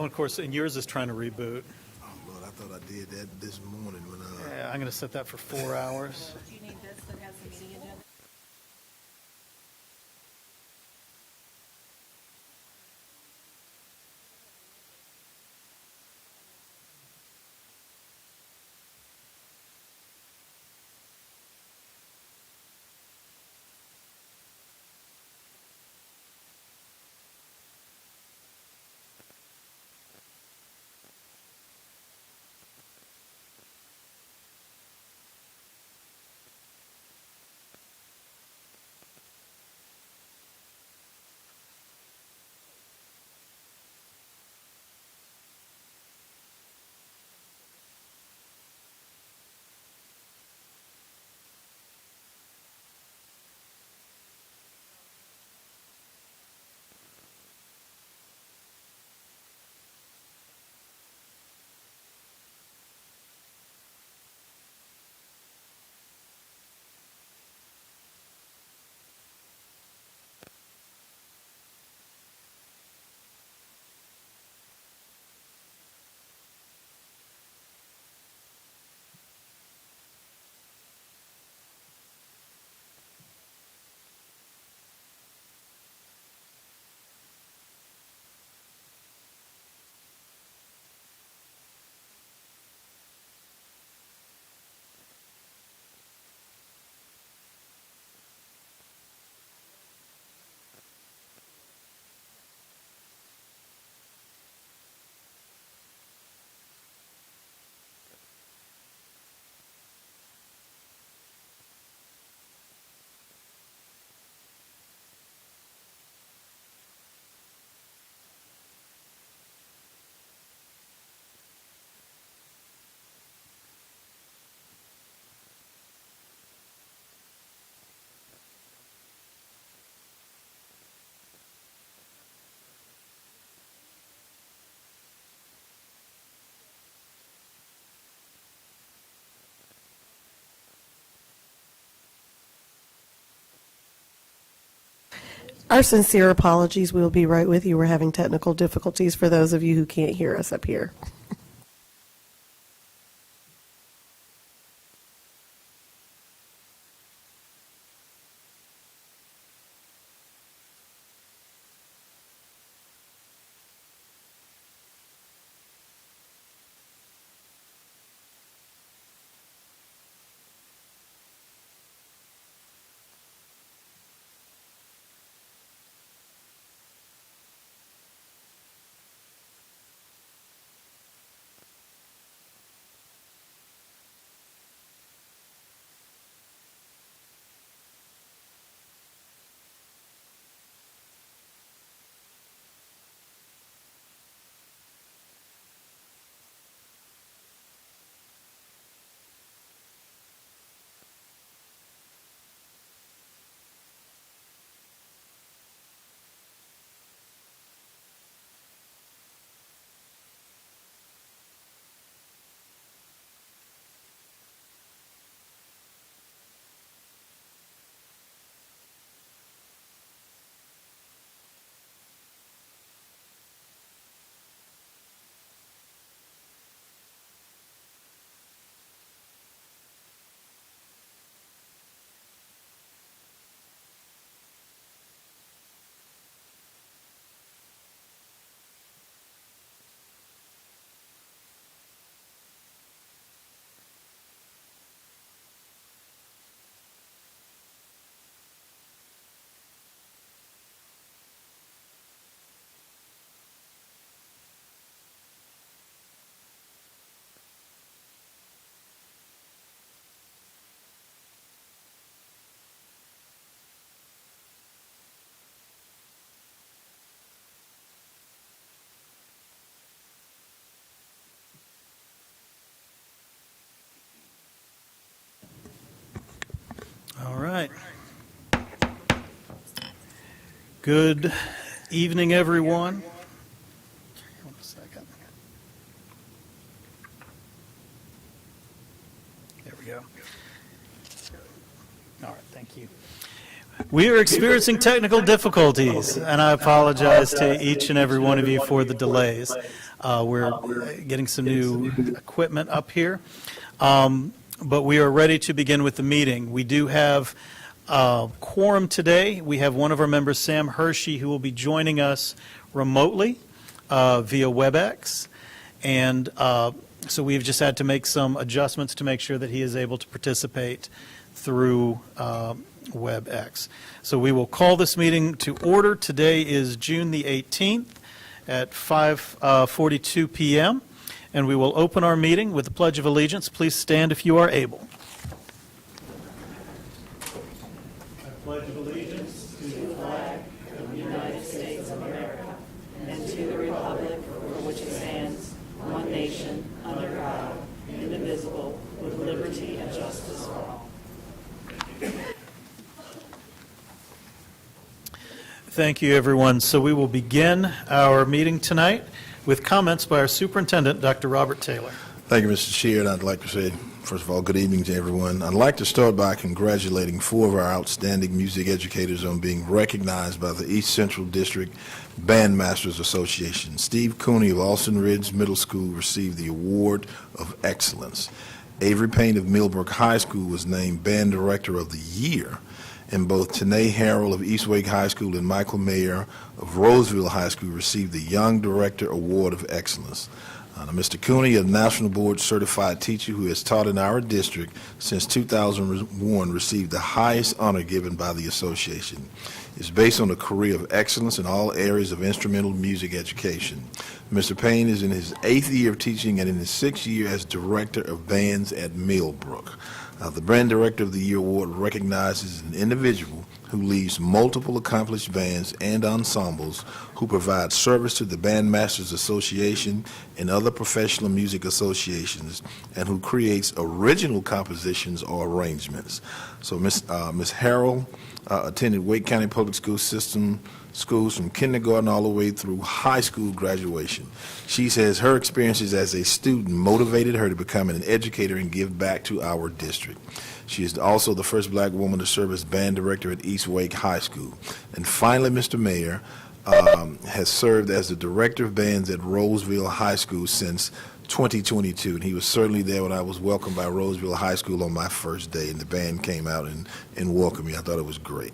Oh, of course, and yours is trying to reboot. Oh, Lord, I thought I did that this morning when Yeah, I'm going to set that for 4 hours. Do you need this that has the meeting agenda? Our sincere apologies. We will be right with you. We're having technical difficulties for those of you who can't hear us up here. All right. Good evening, everyone. One second. There we go. All right, thank you. We are experiencing technical difficulties, and I apologize to each and every one of you for the delays. We're getting some new equipment up here. But we are ready to begin with the meeting. We do have quorum today. We have one of our members, Sam Hershey, who will be joining us remotely via WebEx. And so we've just had to make some adjustments to make sure that he is able to participate through WebEx. So we will call this meeting to order. Today is June the 18th at 5:42 p.m. And we will open our meeting with the Pledge of Allegiance. Please stand if you are able. I pledge allegiance to the flag of the United States of America and to the republic for which it stands, one nation, under God, indivisible, with liberty and justice for all. Thank you, everyone. So we will begin our meeting tonight with comments by our Superintendent, Dr. Robert Taylor. Thank you, Mr. Chair, and I'd like to say, first of all, good evening to everyone. I'd like to start by congratulating 4 of our outstanding music educators on being recognized by the East Central District Bandmasters Association. Steve Cooney of Alston Ridge Middle School received the Award of Excellence. Avery Payne of Millbrook High School was named Band Director of the Year. And both Tanae Harrell of East Wake High School and Michael Mayer of Roseville High School received the Young Director Award of Excellence. Mr. Cooney, a National Board Certified teacher who has taught in our district since 2001, received the highest honor given by the association. It's based on a career of excellence in all areas of instrumental music education. Mr. Payne is in his 8th year of teaching and in his 6th year as Director of Bands at Millbrook. The Brand Director of the Year Award recognizes an individual who leads multiple accomplished bands and ensembles, who provide service to the Bandmasters Association and other professional music associations, and who creates original compositions or arrangements. So Ms. Harrell attended Wake County Public School System schools from kindergarten all the way through high school graduation. She says her experiences as a student motivated her to become an educator and give back to our district. She is also the first black woman to serve as band director at East Wake High School. And finally, Mr. Mayor has served as the director of bands at Roseville High School since 2022, and he was certainly there when I was welcomed by Roseville High School on my first day, and the band came out and welcomed me. I thought it was great.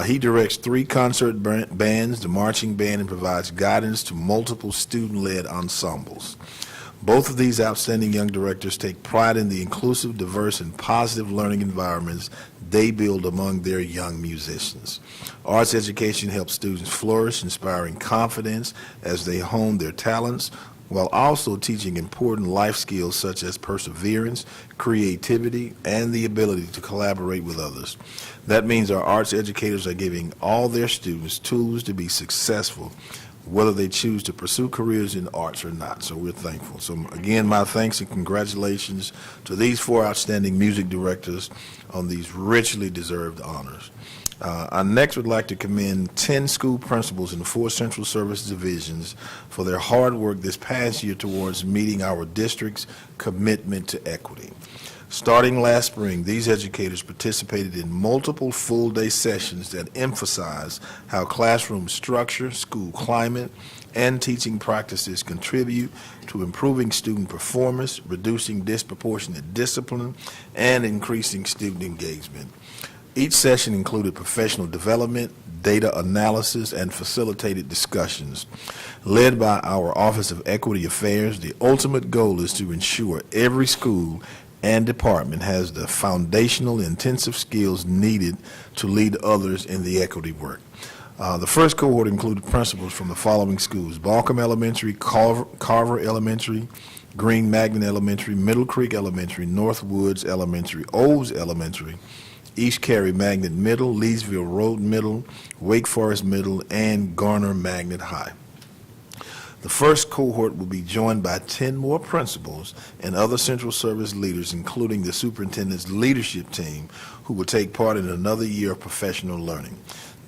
He directs 3 concert bands, the marching band, and provides guidance to multiple student-led ensembles. Both of these outstanding young directors take pride in the inclusive, diverse, and positive learning environments they build among their young musicians. Arts education helps students flourish, inspiring confidence as they hone their talents, while also teaching important life skills such as perseverance, creativity, and the ability to collaborate with others. That means our arts educators are giving all their students tools to be successful, whether they choose to pursue careers in arts or not. So we're thankful. So again, my thanks and congratulations to these 4 outstanding music directors on these richly deserved honors. I next would like to commend 10 school principals in 4 central service divisions for their hard work this past year towards meeting our district's commitment to equity. Starting last spring, these educators participated in multiple full-day sessions that emphasize how classroom structure, school climate, and teaching practices contribute to improving student performance, reducing disproportionate discipline, and increasing student engagement. Each session included professional development, data analysis, and facilitated discussions. Led by our Office of Equity Affairs, the ultimate goal is to ensure every school and department has the foundational intensive skills needed to lead others in the equity work. The first cohort included principals from the following schools: Balcom Elementary, Carver Elementary, Green Magnet Elementary, Middle Creek Elementary, North Woods Elementary, Olds Elementary, East Cary Magnet Middle, Leesville Road Middle, Wake Forest Middle, and Garner Magnet High. The first cohort will be joined by 10 more principals and other central service leaders, including the superintendent's leadership team, who will take part in another year of professional learning.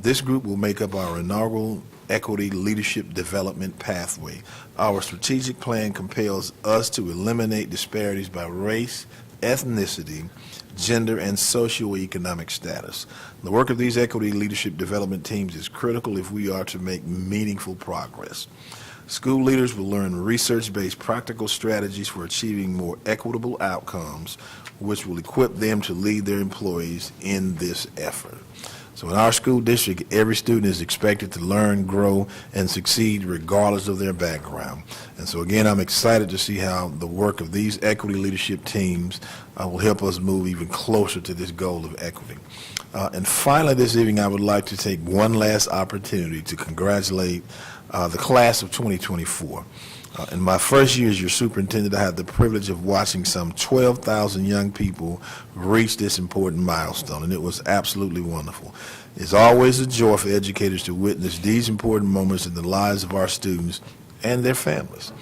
This group will make up our inaugural Equity Leadership Development Pathway. Our strategic plan compels us to eliminate disparities by race, ethnicity, gender, and socioeconomic status. The work of these equity leadership development teams is critical if we are to make meaningful progress. School leaders will learn research-based practical strategies for achieving more equitable outcomes, which will equip them to lead their employees in this effort. So in our school district, every student is expected to learn, grow, and succeed regardless of their background. And so again, I'm excited to see how the work of these equity leadership teams will help us move even closer to this goal of equity. And finally, this evening, I would like to take one last opportunity to congratulate the class of 2024. In my first year as your superintendent, I had the privilege of watching some 12,000 young people reach this important milestone, and it was absolutely wonderful. It's always a joy for educators to witness these important moments in the lives of our students and their families.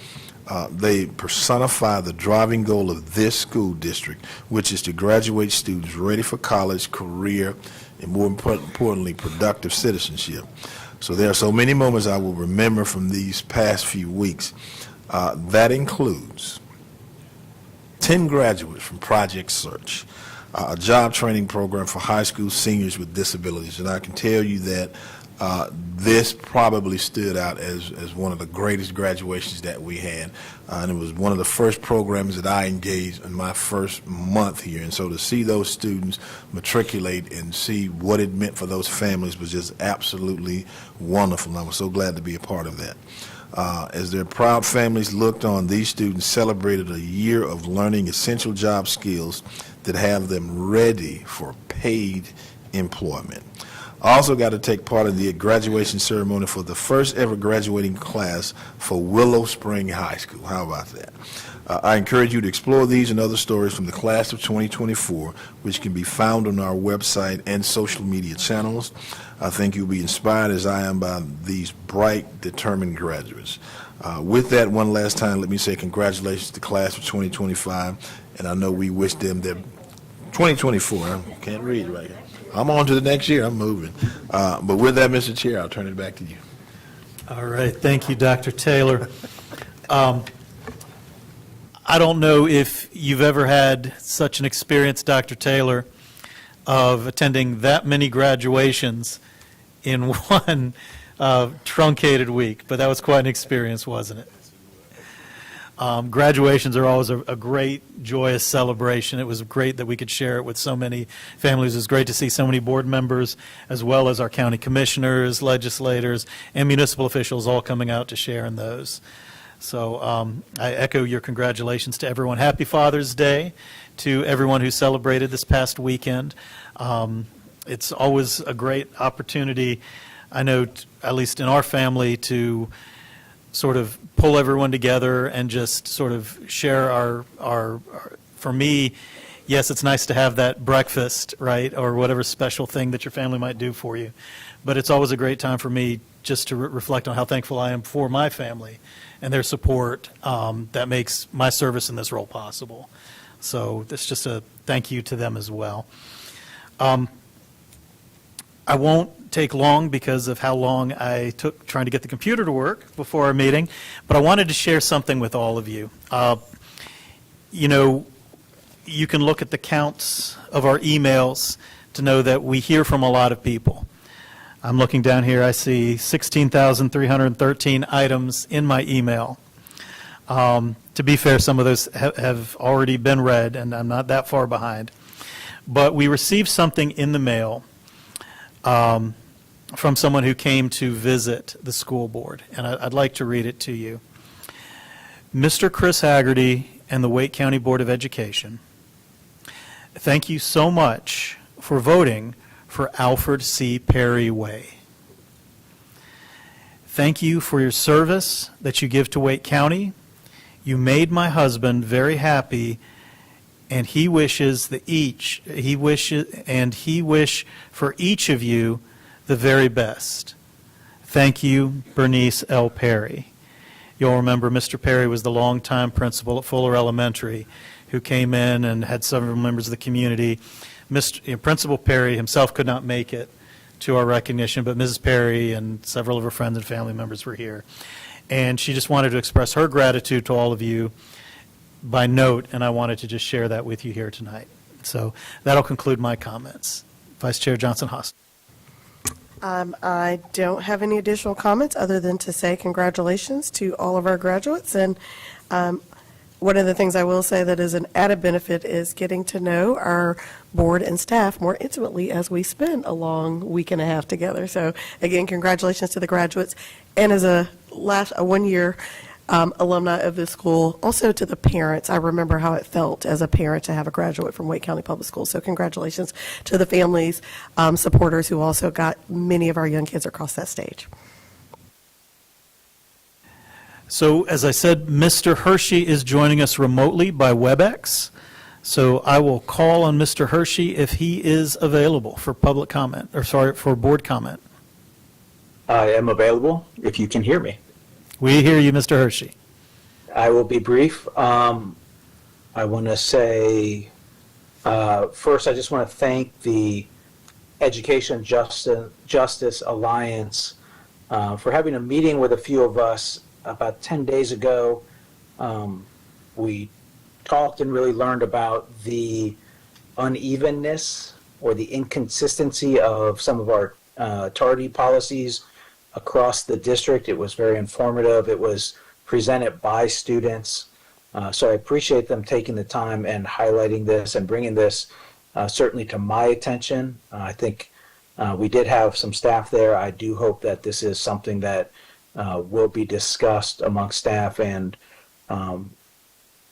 They personify the driving goal of this school district, which is to graduate students ready for college, career, and more importantly, productive citizenship. So there are so many moments I will remember from these past few weeks. That includes 10 graduates from Project Search, a job training program for high school seniors with disabilities. And I can tell you that this probably stood out as one of the greatest graduations that we had. And it was one of the first programs that I engaged in my first month here. And so to see those students matriculate and see what it meant for those families was just absolutely wonderful. And I was so glad to be a part of that. As their proud families looked on, these students celebrated a year of learning essential job skills that have them ready for paid employment. I also got to take part in the graduation ceremony for the first ever graduating class for Willow Spring High School. How about that? I encourage you to explore these and other stories from the class of 2024, which can be found on our website and social media channels. I think you'll be inspired as I am by these bright, determined graduates. With that, one last time, let me say congratulations to the class of 2025, and I know we wish them their 2024. I can't read right here. I'm on to the next year. I'm moving. But with that, Mr. Chair, I'll turn it back to you. All right, thank you, Dr. Taylor. I don't know if you've ever had such an experience, Dr. Taylor, of attending that many graduations in one truncated week, but that was quite an experience, wasn't it? Graduations are always a great, joyous celebration. It was great that we could share it with so many families. It was great to see so many board members, as well as our county commissioners, legislators, and municipal officials all coming out to share in those. So I echo your congratulations to everyone. Happy Father's Day to everyone who celebrated this past weekend. It's always a great opportunity, I know, at least in our family, to sort of pull everyone together and just sort of share our for me, yes, it's nice to have that breakfast, right, or whatever special thing that your family might do for you. But it's always a great time for me just to reflect on how thankful I am for my family and their support that makes my service in this role possible. So it's just a thank you to them as well. I won't take long because of how long I took trying to get the computer to work before our meeting, but I wanted to share something with all of you. You know, you can look at the counts of our emails to know that we hear from a lot of people. I'm looking down here, I see 16,313 items in my email. To be fair, some of those have already been read, and I'm not that far behind. But we received something in the mail from someone who came to visit the school board, and I'd like to read it to you. Mr. Chris Haggerty and the Wake County Board of Education, thank you so much for voting for Alfred C. Perry Way. Thank you for your service that you give to Wake County. You made my husband very happy, and he wishes for each of you the very best. Thank you, Bernice L. Perry. You'll remember Mr. Perry was the longtime principal at Fuller Elementary who came in and had several members of the community. Principal Perry himself could not make it to our recognition, but Mrs. Perry and several of her friends and family members were here. And she just wanted to express her gratitude to all of you by note, and I wanted to just share that with you here tonight. So that'll conclude my comments. Vice Chair Johnson-Haas. I don't have any additional comments other than to say congratulations to all of our graduates. And one of the things I will say that is an added benefit is getting to know our board and staff more intimately as we spend a long week and a half together. So again, congratulations to the graduates. And as a one-year alumni of this school, also to the parents. I remember how it felt as a parent to have a graduate from Wake County Public Schools. So congratulations to the families, supporters who also got many of our young kids across that stage. So as I said, Mr. Hershey is joining us remotely by WebEx. So I will call on Mr. Hershey if he is available for public comment, or sorry, for board comment. I am available if you can hear me. We hear you, Mr. Hershey. I will be brief. I want to say, first, I just want to thank the Education Justice Alliance for having a meeting with a few of us about 10 days ago. We talked and really learned about the unevenness or the inconsistency of some of our tardy policies across the district. It was very informative. It was presented by students. So I appreciate them taking the time and highlighting this and bringing this certainly to my attention. I think we did have some staff there. I do hope that this is something that will be discussed amongst staff and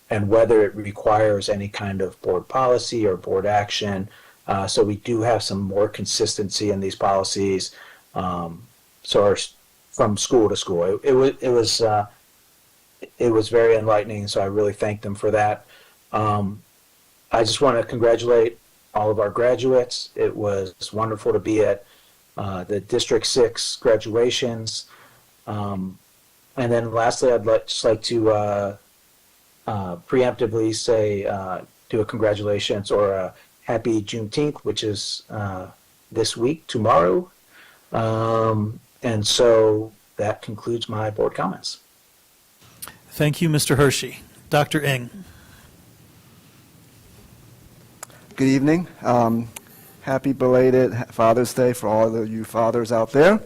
whether it requires any kind of board policy or board action. So we do have some more consistency in these policies. From school to school, it was very enlightening. So I really thank them for that. I just want to congratulate all of our graduates. It was wonderful to be at the District 6 graduations. And then lastly, I'd just like to preemptively say do a congratulations or a happy Juneteenth, which is this week, tomorrow. And so that concludes my board comments. Thank you, Mr. Hershey. Dr. Ng. Good evening. Happy belated Father's Day for all of you fathers out there.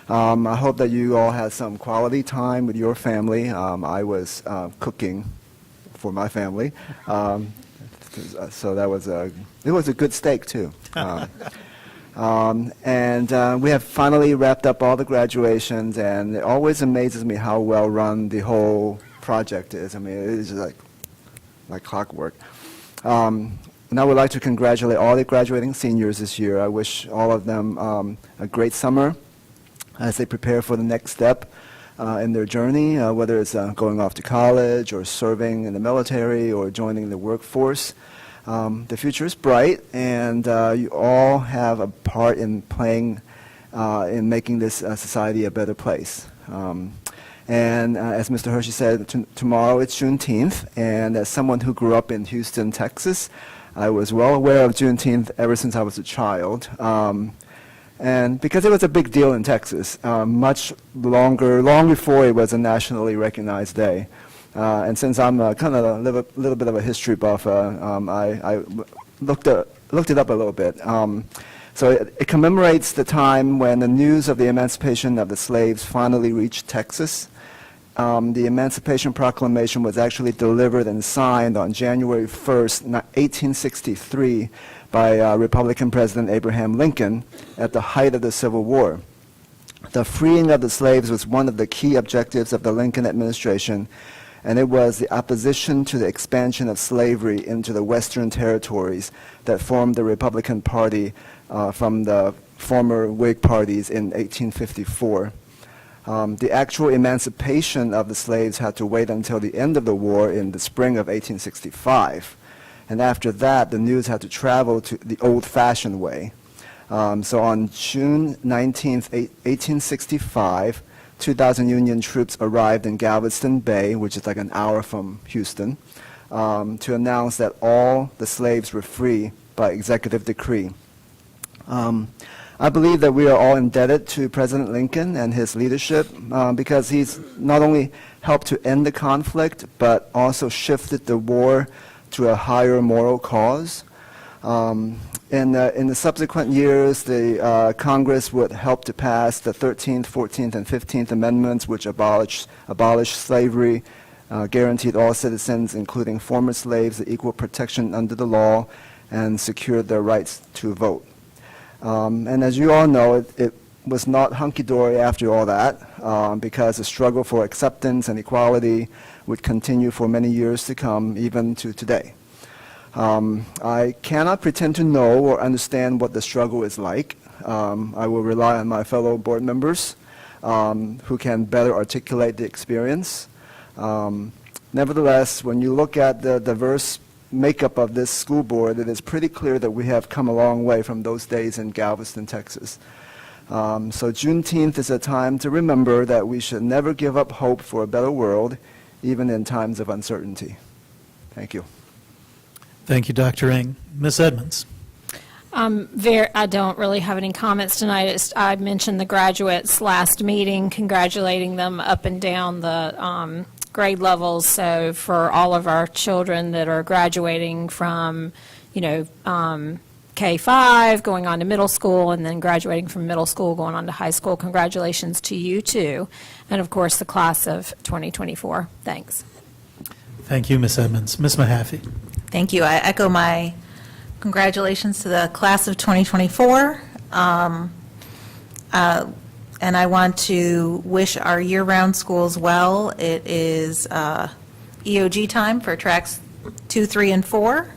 I hope that you all had some quality time with your family. I was cooking for my family, so it was a good steak too. And we have finally wrapped up all the graduations, and it always amazes me how well run the whole project is. I mean, it is just like clockwork. And I would like to congratulate all the graduating seniors this year. I wish all of them a great summer as they prepare for the next step in their journey, whether it's going off to college or serving in the military or joining the workforce. The future is bright, and you all have a part in playing in making this society a better place. And as Mr. Hershey said, tomorrow it's Juneteenth, and as someone who grew up in Houston, Texas, I was well aware of Juneteenth ever since I was a child. And because it was a big deal in Texas, long before it was a nationally recognized day. And since I'm kind of a little bit of a history buff, I looked it up a little bit. So it commemorates the time when the news of the emancipation of the slaves finally reached Texas. The Emancipation Proclamation was actually delivered and signed on January 1st, 1863, by Republican President Abraham Lincoln at the height of the Civil War. The freeing of the slaves was one of the key objectives of the Lincoln administration, and it was the opposition to the expansion of slavery into the Western territories that formed the Republican Party from the former Whig parties in 1854. The actual emancipation of the slaves had to wait until the end of the war in the spring of 1865. And after that, the news had to travel to the old-fashioned way. So on June 19th, 1865, 2,000 Union troops arrived in Galveston Bay, which is like an hour from Houston, to announce that all the slaves were free by executive decree. I believe that we are all indebted to President Lincoln and his leadership because he's not only helped to end the conflict, but also shifted the war to a higher moral cause. In the subsequent years, the Congress would help to pass the 13th, 14th, and 15th Amendments, which abolished slavery, guaranteed all citizens, including former slaves, the equal protection under the law, and secured their rights to vote. And as you all know, it was not hunky-dory after all that, because the struggle for acceptance and equality would continue for many years to come, even to today. I cannot pretend to know or understand what the struggle is like. I will rely on my fellow board members who can better articulate the experience. Nevertheless, when you look at the diverse makeup of this school board, it is pretty clear that we have come a long way from those days in Galveston, Texas. So Juneteenth is a time to remember that we should never give up hope for a better world, even in times of uncertainty. Thank you. Thank you, Dr. Ng. Ms. Edmonds. I don't really have any comments tonight. I mentioned the graduates last meeting, congratulating them up and down the grade levels. So for all of our children that are graduating from, K-5, going on to middle school, and then graduating from middle school, going on to high school, congratulations to you too. And of course, the class of 2024. Thanks. Thank you, Ms. Edmonds. Ms. Mahaffey. Thank you. I echo my congratulations to the class of 2024. And I want to wish our year-round schools well. It is EOG time for tracks 2, 3, and 4.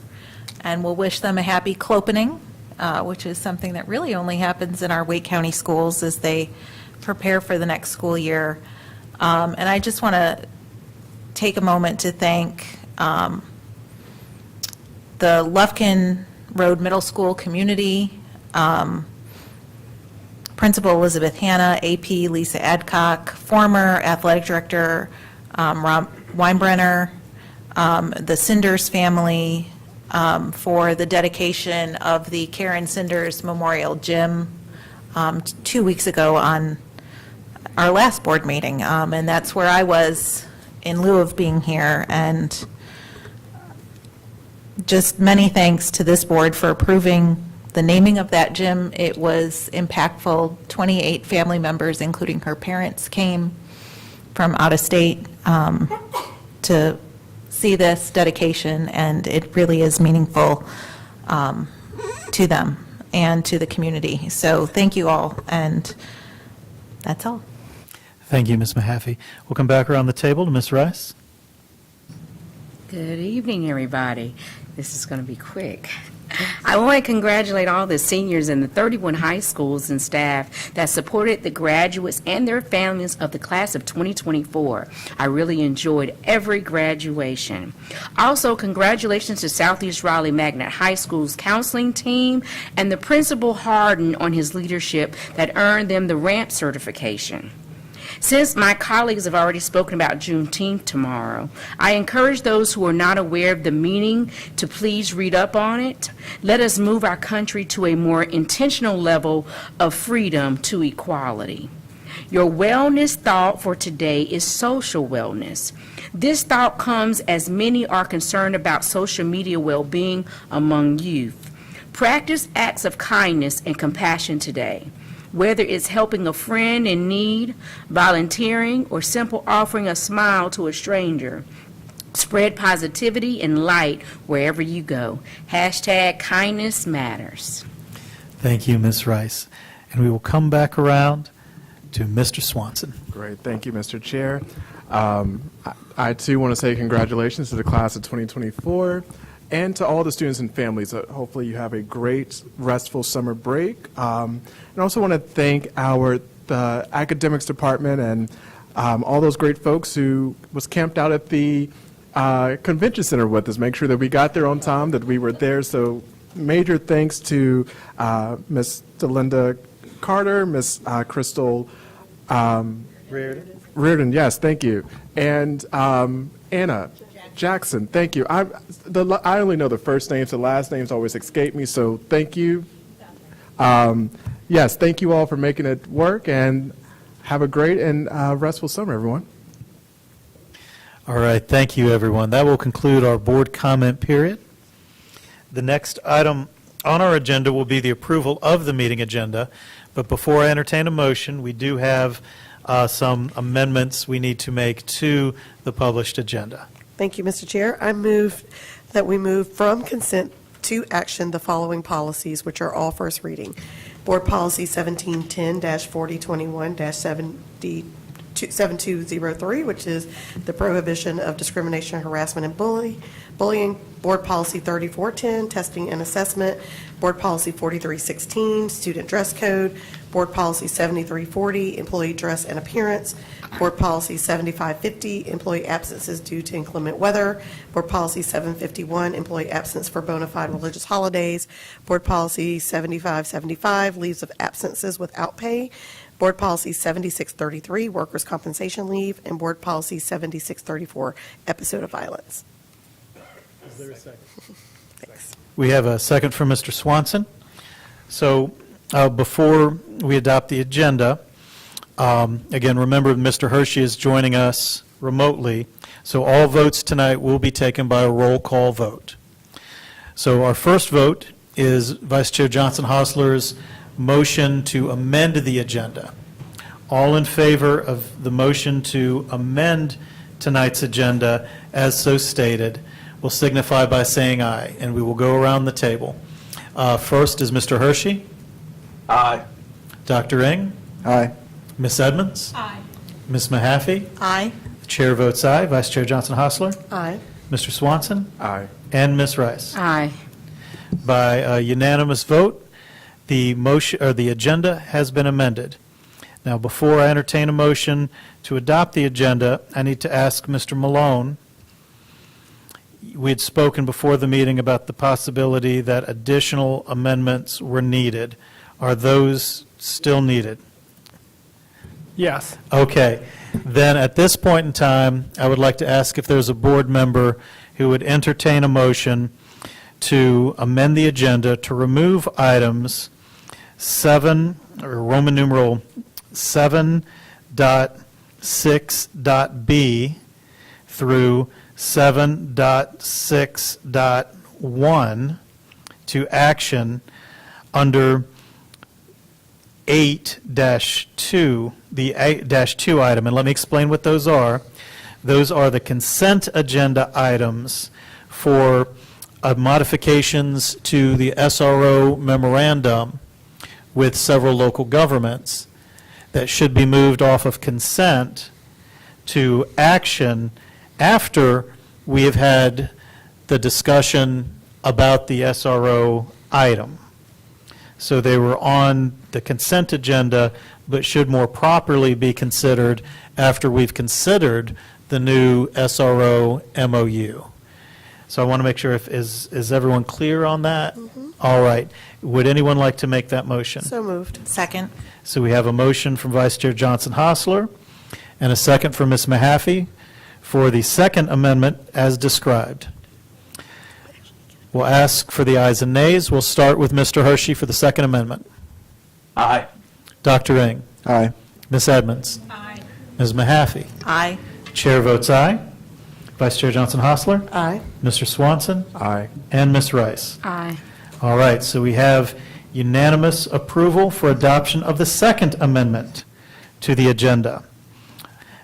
And we'll wish them a happy clopening, which is something that really only happens in our Wake County schools as they prepare for the next school year. And I just want to take a moment to thank the Lufkin Road Middle School community, Principal Elizabeth Hanna, AP Lisa Adcock, former athletic director Rob Weinbrenner, the Cinders family, for the dedication of the Karen Cinders Memorial Gym 2 weeks ago on our last board meeting. And that's where I was in lieu of being here. And just many thanks to this board for approving the naming of that gym. It was impactful. 28 family members, including her parents, came from out of state to see this dedication, and it really is meaningful to them and to the community. So thank you all, and that's all. Thank you, Ms. Mahaffey. We'll come back around the table to Ms. Rice. Good evening, everybody. This is going to be quick. I want to congratulate all the seniors in the 31 high schools and staff that supported the graduates and their families of the class of 2024. I really enjoyed every graduation. Also, congratulations to Southeast Raleigh Magnet High School's counseling team and the Principal Harden on his leadership that earned them the RAMP certification. Since my colleagues have already spoken about Juneteenth tomorrow, I encourage those who are not aware of the meaning to please read up on it. Let us move our country to a more intentional level of freedom to equality. Your wellness thought for today is social wellness. This thought comes as many are concerned about social media well-being among youth. Practice acts of kindness and compassion today. Whether it's helping a friend in need, volunteering, or simple offering a smile to a stranger. Spread positivity and light wherever you go. #kindness matters. Thank you, Ms. Rice. And we will come back around to Mr. Swanson. Great. Thank you, Mr. Chair. I too want to say congratulations to the class of 2024 and to all the students and families. Hopefully you have a great, restful summer break. And I also want to thank the academics department and all those great folks who was camped out at the convention center with us. Make sure that we got there on time, that we were there. So major thanks to Ms. Delinda Carter, Ms. Crystal Reardon, yes, thank you. And Anna Jackson, thank you. I only know the first names, the last names always escape me, so thank you. Yes, thank you all for making it work, and have a great and restful summer, everyone. All right, thank you, everyone. That will conclude our board comment period. The next item on our agenda will be the approval of the meeting agenda, but before I entertain a motion, we do have some amendments we need to make to the published agenda. Thank you, Mr. Chair. I move that we move from consent to action the following policies, which are all first reading. Board Policy 1710-4021-7203, which is the prohibition of discrimination, harassment, and bullying. Board Policy 3410, testing and assessment. Board Policy 4316, student dress code. Board Policy 7340, employee dress and appearance. Board Policy 7550, employee absences due to inclement weather. Board Policy 751, employee absence for bona fide religious holidays. Board Policy 7575, leaves of absences without pay. Board Policy 7633, workers' compensation leave. And Board Policy 7634, episode of violence. Is there a second? Thanks. We have a second from Mr. Swanson. So before we adopt the agenda, again, remember Mr. Hershey is joining us remotely, so all votes tonight will be taken by a roll call vote. So our first vote is Vice Chair Johnson Hostler's motion to amend the agenda. All in favor of the motion to amend tonight's agenda as so stated will signify by saying aye, and we will go around the table. First is Mr. Hershey. Aye. Dr. Ng. Aye. Ms. Edmonds. Aye. Ms. Mahaffey. Aye. The chair votes aye. Vice Chair Johnson Hostler. Aye. Mr. Swanson. Aye. And Ms. Rice. Aye. By a unanimous vote, the motion, or the agenda has been amended. Now, before I entertain a motion to adopt the agenda, I need to ask Mr. Malone. We had spoken before the meeting about the possibility that additional amendments were needed. Are those still needed? Yes. Okay. Then at this point in time, I would like to ask if there's a board member who would entertain a motion to amend the agenda to remove items 7, or Roman numeral 7.6.b through 7.6.1 to action under 8-2, the 8-2 item. And let me explain what those are. Those are the consent agenda items for modifications to the SRO memorandum with several local governments that should be moved off of consent to action after we have had the discussion about the SRO item. So they were on the consent agenda, but should more properly be considered after we've considered the new SRO MOU. So I want to make sure, is everyone clear on that? All right. Would anyone like to make that motion? So moved. Second. So we have a motion from Vice Chair Johnson Hostler and a second from Ms. Mahaffey for the second amendment as described. We'll ask for the ayes and nays. We'll start with Mr. Hershey for the second amendment. Aye. Dr. Ng. Aye. Ms. Edmonds. Aye. Ms. Mahaffey. Aye. Chair votes aye. Vice Chair Johnson Hostler. Aye. Mr. Swanson. Aye. And Ms. Rice. Aye. All right, so we have unanimous approval for adoption of the second amendment to the agenda.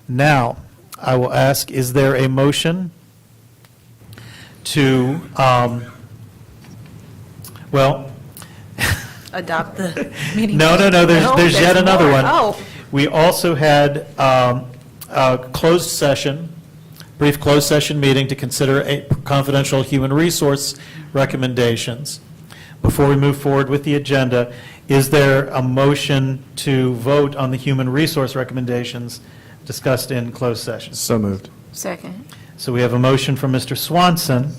Now, I will ask, is there a motion to, Adopt the meeting. no, there's yet another more. one. Oh. We also had a closed session, brief closed session meeting to consider a confidential human resource recommendations. Before we move forward with the agenda, is there a motion to vote on the human resource recommendations discussed in closed session? So moved. Second. So we have a motion from Mr. Swanson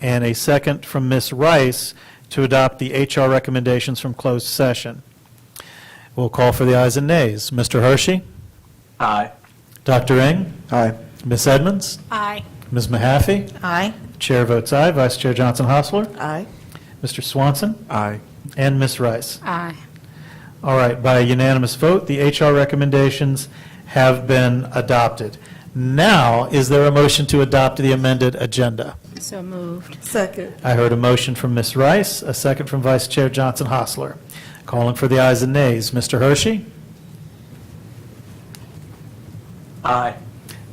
and a second from Ms. Rice to adopt the HR recommendations from closed session. We'll call for the ayes and nays. Mr. Hershey? Aye. Dr. Ng? Aye. Ms. Edmonds? Aye. Ms. Mahaffey? Aye. Chair votes aye. Vice Chair Johnson Hostler? Aye. Mr. Swanson? Aye. And Ms. Rice? Aye. All right, by a unanimous vote, the HR recommendations have been adopted. Now, is there a motion to adopt the amended agenda? So moved. Second. I heard a motion from Ms. Rice, a second from Vice Chair Johnson Hostler. Calling for the ayes and nays. Mr. Hershey? Aye.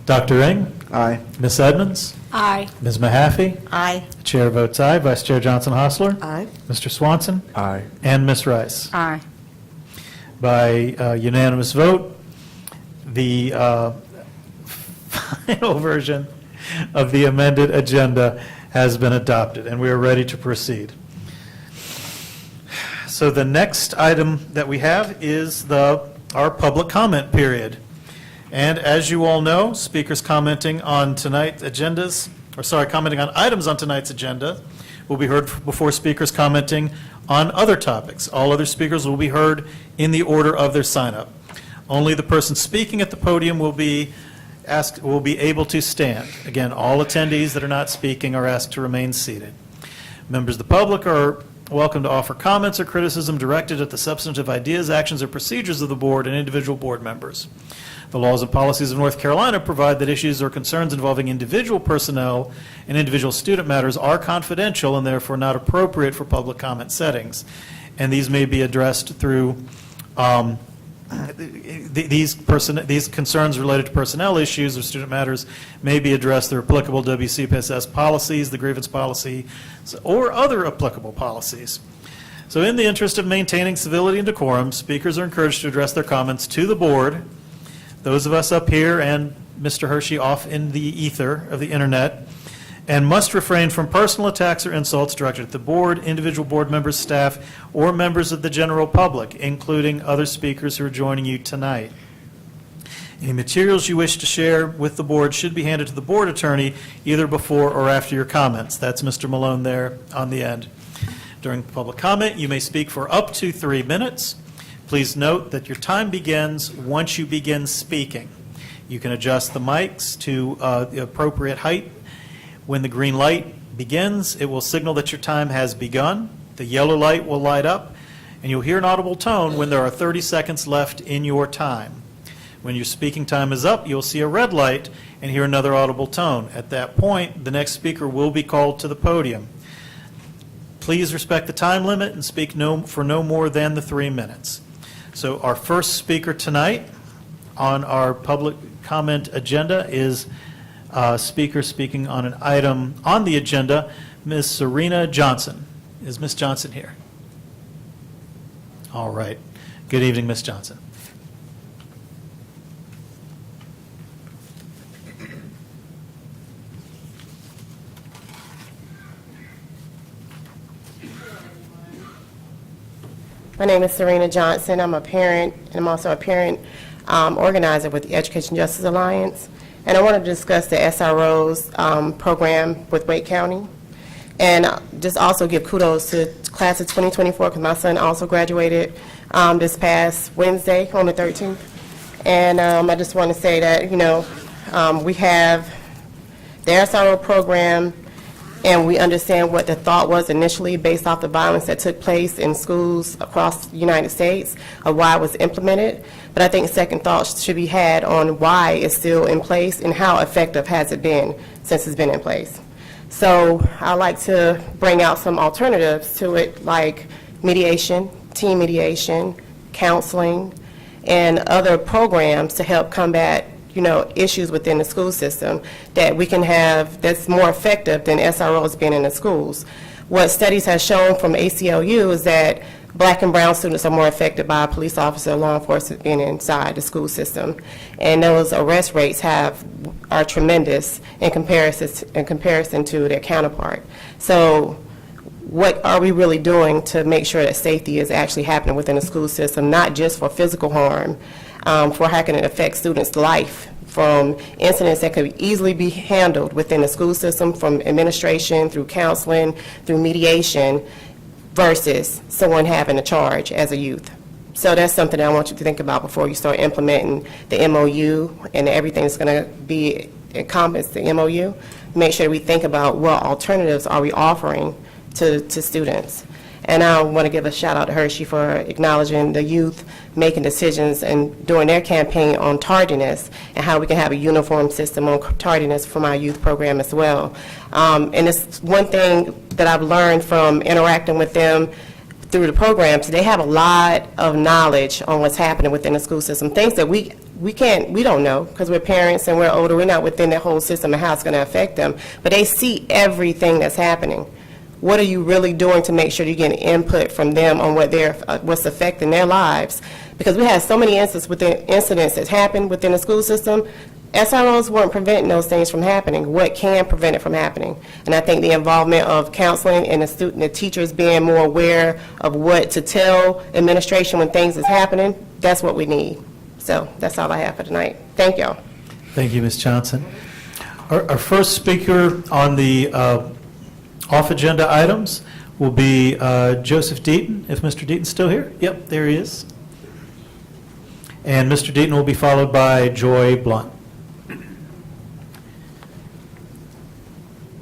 Dr. Ing? Aye. Ms. Edmonds? Aye. Ms. Mahaffey? Aye. The chair votes aye. Vice Chair Johnson Hostler? Aye. Mr. Swanson? Aye. And Ms. Rice? Aye. By unanimous vote, the final version of the amended agenda has been adopted, and we are ready to proceed. So the next item that we have is our public comment period. And as you all know, speakers commenting on tonight's agendas, commenting on items on tonight's agenda will be heard before speakers commenting on other topics. All other speakers will be heard in the order of their sign-up. Only the person speaking at the podium will be able to stand. Again, all attendees that are not speaking are asked to remain seated. Members of the public are welcome to offer comments or criticism directed at the substantive ideas, actions, or procedures of the board and individual board members. The laws and policies of North Carolina provide that issues or concerns involving individual personnel and individual student matters are confidential and therefore not appropriate for public comment settings. And these may be addressed through these concerns related to personnel issues or student matters may be addressed through applicable WCPSS policies, the grievance policy, or other applicable policies. So in the interest of maintaining civility and decorum, speakers are encouraged to address their comments to the board, those of us up here and Mr. Hershey off in the ether of the internet, and must refrain from personal attacks or insults directed at the board, individual board members, staff, or members of the general public, including other speakers who are joining you tonight. Any materials you wish to share with the board should be handed to the board attorney either before or after your comments. That's Mr. Malone there on the end. During public comment, you may speak for up to 3 minutes. Please note that your time begins once you begin speaking. You can adjust the mics to the appropriate height. When the green light begins, it will signal that your time has begun. The yellow light will light up, and you'll hear an audible tone when there are 30 seconds left in your time. When your speaking time is up, you'll see a red light and hear another audible tone. At that point, the next speaker will be called to the podium. Please respect the time limit and speak for no more than the 3 minutes. So our first speaker tonight on our public comment agenda is speaker speaking on an item on the agenda, Ms. Serena Johnson. Is Ms. Johnson here? All right. Good evening, Ms. Johnson. My name is Serena Johnson. I'm a parent, and I'm also a parent organizer with the Education Justice Alliance. And I want to discuss the SRO's program with Wake County. And just also give kudos to class of 2024, because my son also graduated this past Wednesday on the 13th. And I just want to say that, we have the SRO program, and we understand what the thought was initially based off the violence that took place in schools across the United States of why it was implemented. But I think second thoughts should be had on why it's still in place and how effective has it been since it's been in place. So I like to bring out some alternatives to it, like mediation, team mediation, counseling, and other programs to help combat issues within the school system that we can have that's more effective than SROs being in the schools. What studies have shown from ACLU is that black and brown students are more affected by a police officer or law enforcement being inside the school system. And those arrest rates are tremendous in comparison to their counterpart. So what are we really doing to make sure that safety is actually happening within the school system, not just for physical harm, for how can it affect students' life, from incidents that could easily be handled within the school system, from administration, through counseling, through mediation, versus someone having a charge as a youth. So that's something I want you to think about before you start implementing the MOU and everything that's going to be encompassed the MOU. Make sure we think about what alternatives are we offering to students. And I want to give a shout out to Hershey for acknowledging the youth making decisions and doing their campaign on tardiness and how we can have a uniform system on tardiness from our youth program as well. And it's one thing that I've learned from interacting with them through the programs. They have a lot of knowledge on what's happening within the school system, things that we don't know because we're parents and we're older. We're not within that whole system and how it's going to affect them. But they see everything that's happening. What are you really doing to make sure you're getting input from them on what's affecting their lives? Because we had so many incidents that happened within the school system. SROs weren't preventing those things from happening. What can prevent it from happening? And I think the involvement of counseling and the teachers being more aware of what to tell administration when things is happening, that's what we need. So that's all I have for tonight. Thank y'all. Thank you, Ms. Johnson. Our first speaker on the off-agenda items will be Joseph Deaton, if Mr. Deaton's still here. Yep, there he is. And Mr. Deaton will be followed by Joy Blunt.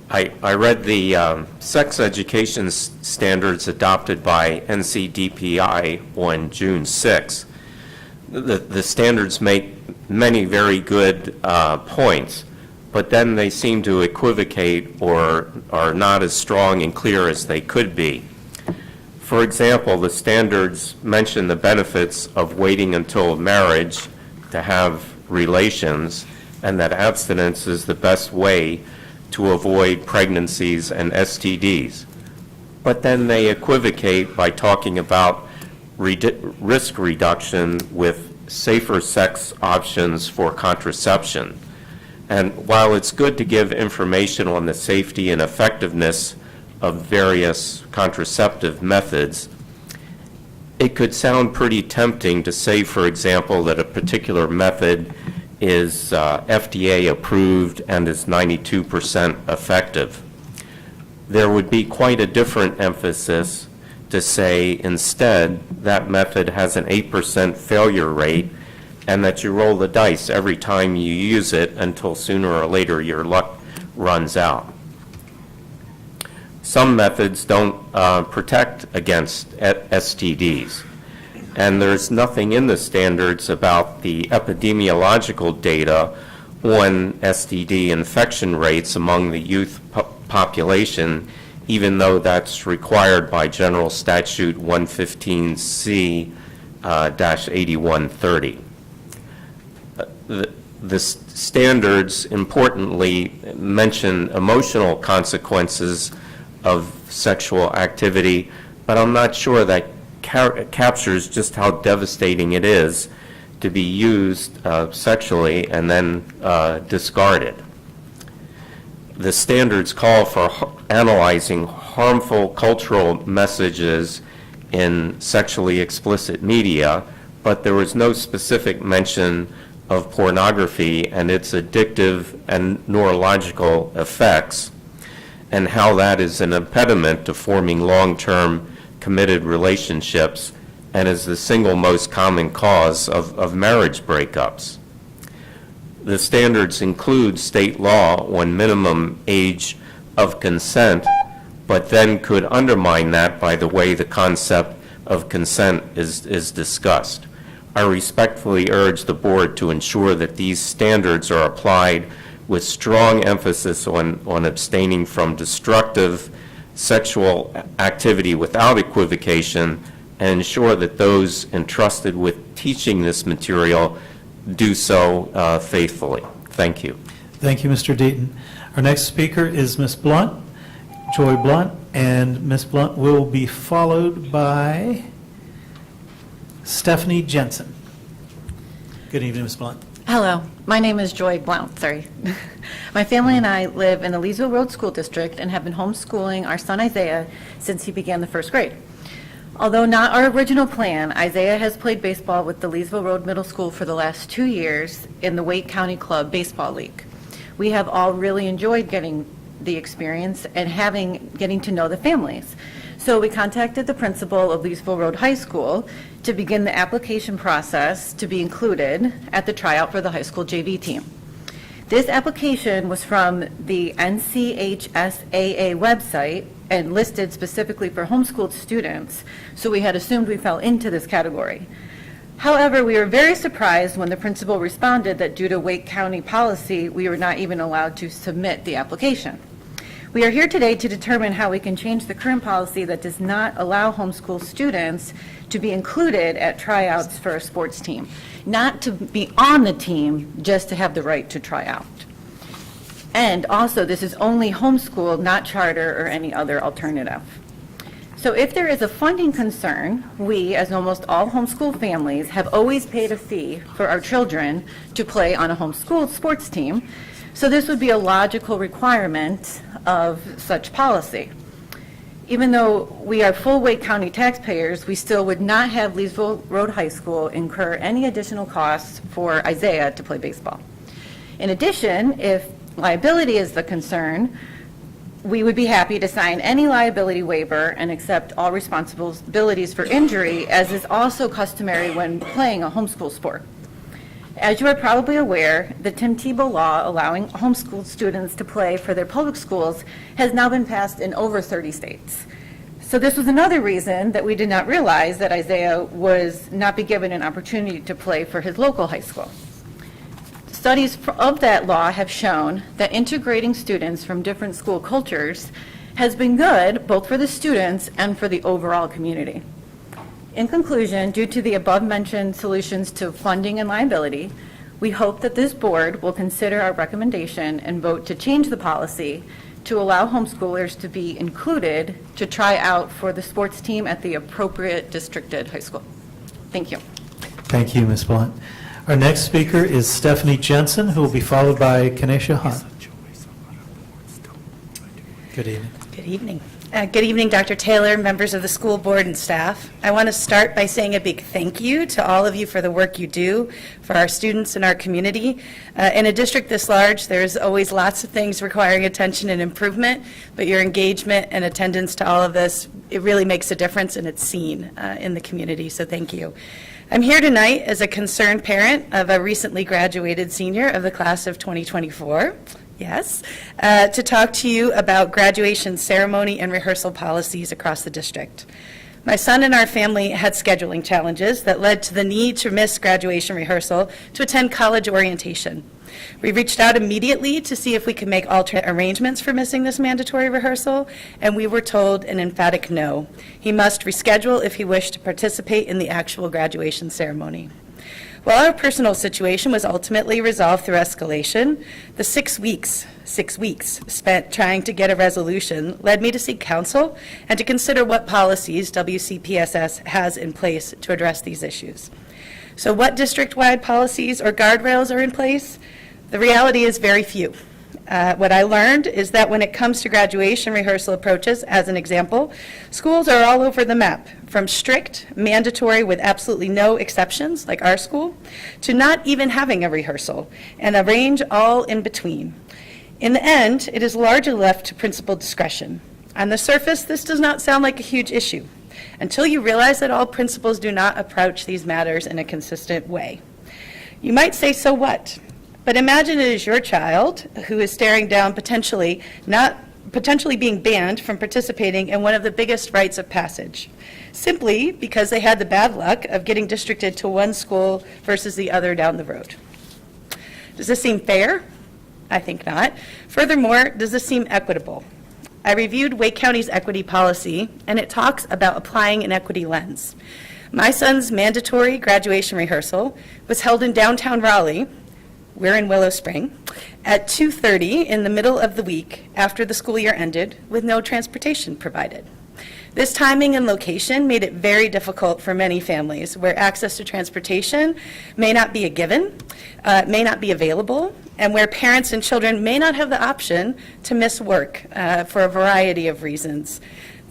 I read the sex education standards adopted by NCDPI on June 6. The standards make many very good points, but then they seem to equivocate or are not as strong and clear as they could be. For example, the standards mention the benefits of waiting until marriage to have relations, and that abstinence is the best way to avoid pregnancies and STDs. But then they equivocate by talking about risk reduction with safer sex options for contraception. And while it's good to give information on the safety and effectiveness of various contraceptive methods, it could sound pretty tempting to say, for example, that a particular method is FDA approved and is 92% effective. There would be quite a different emphasis to say instead that method has an 8% failure rate and that you roll the dice every time you use it until sooner or later your luck runs out. Some methods don't protect against STDs. And there's nothing in the standards about the epidemiological data on STD infection rates among the youth population, even though that's required by General Statute 115C-8130. The standards importantly mention emotional consequences of sexual activity, but I'm not sure that captures just how devastating it is to be used sexually and then discarded. The standards call for analyzing harmful cultural messages in sexually explicit media, but there was no specific mention of pornography and its addictive and neurological effects, and how that is an impediment to forming long-term committed relationships and is the single most common cause of marriage breakups. The standards include state law on minimum age of consent, but then could undermine that by the way the concept of consent is discussed. I respectfully urge the board to ensure that these standards are applied with strong emphasis on abstaining from destructive sexual activity without equivocation, and ensure that those entrusted with teaching this material do so faithfully. Thank you. Thank you, Mr. Deaton. Our next speaker is Ms. Blunt, Joy Blunt, and Ms. Blunt will be followed by Stephanie Jensen. Good evening, Ms. Blunt. Hello, my name is Joy Blount, sorry. My family and I live in the Leesville Road School District and have been homeschooling our son Isaiah since he began the first grade. Although not our original plan, Isaiah has played baseball with the Leesville Road Middle School for the last 2 years in the Wake County Club Baseball League. We have all really enjoyed getting the experience and getting to know the families. So we contacted the principal of Leesville Road High School to begin the application process to be included at the tryout for the high school JV team. This application was from the NCHSAA website and listed specifically for homeschooled students, so we had assumed we fell into this category. However, we were very surprised when the principal responded that due to Wake County policy, we were not even allowed to submit the application. We are here today to determine how we can change the current policy that does not allow homeschool students to be included at tryouts for a sports team, not to be on the team, just to have the right to try out. And also, this is only homeschool, not charter or any other alternative. So if there is a funding concern, we, as almost all homeschool families, have always paid a fee for our children to play on a homeschooled sports team. So this would be a logical requirement of such policy. Even though we are full Wake County taxpayers, we still would not have Leesville Road High School incur any additional costs for Isaiah to play baseball. In addition, if liability is the concern, we would be happy to sign any liability waiver and accept all responsibilities for injury, as is also customary when playing a homeschool sport. As you are probably aware, the Tim Tebow law allowing homeschool students to play for their public schools has now been passed in over 30 states. So this was another reason that we did not realize that Isaiah was not be given an opportunity to play for his local high school. Studies of that law have shown that integrating students from different school cultures has been good both for the students and for the overall community. In conclusion, due to the above-mentioned solutions to funding and liability, we hope that this board will consider our recommendation and vote to change the policy to allow homeschoolers to be included to try out for the sports team at the appropriate districted high school. Thank you. Thank you, Ms. Blunt. Our next speaker is Stephanie Jensen, who will be followed by Kanesha Hunt. Good evening. Good evening. Good evening, Dr. Taylor, members of the school board and staff. I want to start by saying a big thank you to all of you for the work you do for our students and our community. In a district this large, there's always lots of things requiring attention and improvement, but your engagement and attendance to all of this, it really makes a difference, and it's seen in the community, so thank you. I'm here tonight as a concerned parent of a recently graduated senior of the class of 2024. Yes, to talk to you about graduation ceremony and rehearsal policies across the district. My son and our family had scheduling challenges that led to the need to miss graduation rehearsal to attend college orientation. We reached out immediately to see if we could make alternate arrangements for missing this mandatory rehearsal, and we were told an emphatic no. He must reschedule if he wished to participate in the actual graduation ceremony. While our personal situation was ultimately resolved through escalation, the 6 weeks spent trying to get a resolution led me to seek counsel and to consider what policies WCPSS has in place to address these issues. So what district-wide policies or guardrails are in place? The reality is very few. What I learned is that when it comes to graduation rehearsal approaches, as an example, schools are all over the map, from strict, mandatory with absolutely no exceptions, like our school, to not even having a rehearsal, and a range all in between. In the end, it is largely left to principal discretion. On the surface, this does not sound like a huge issue, until you realize that all principals do not approach these matters in a consistent way. You might say, so what? But imagine it is your child who is staring down potentially being banned from participating in one of the biggest rites of passage, simply because they had the bad luck of getting districted to one school versus the other down the road. Does this seem fair? I think not. Furthermore, does this seem equitable? I reviewed Wake County's equity policy, and it talks about applying an equity lens. My son's mandatory graduation rehearsal was held in downtown Raleigh. We're in Willow Spring, at 2:30 in the middle of the week after the school year ended, with no transportation provided. This timing and location made it very difficult for many families where access to transportation may not be a given, may not be available, and where parents and children may not have the option to miss work for a variety of reasons.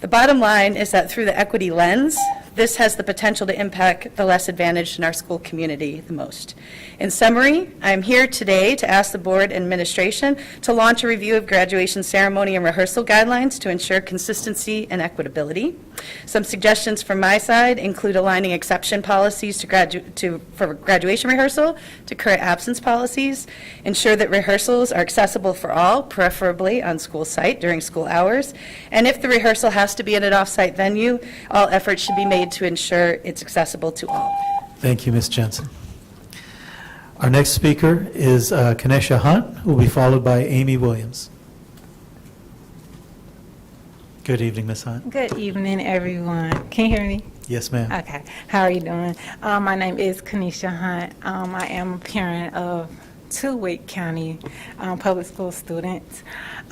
The bottom line is that through the equity lens, This has the potential to impact the less advantaged in our school community the most. In summary, I'm here today to ask the board and administration to launch a review of graduation ceremony and rehearsal guidelines to ensure consistency and equitability. Some suggestions from my side include aligning exception policies for graduation rehearsal to current absence policies, ensure that rehearsals are accessible for all, preferably on school site during school hours, and if the rehearsal has to be in an off-site venue, all efforts should be made to ensure it's accessible to all. Thank you, Ms. Jensen. Our next speaker is Kanesha Hunt, who will be followed by Amy Williams. Good evening, Ms. Hunt. Good evening, everyone. Can you hear me? Yes, ma'am. Okay. How are you doing? My name is Kanesha Hunt. I am a parent of 2 Wake County public school students.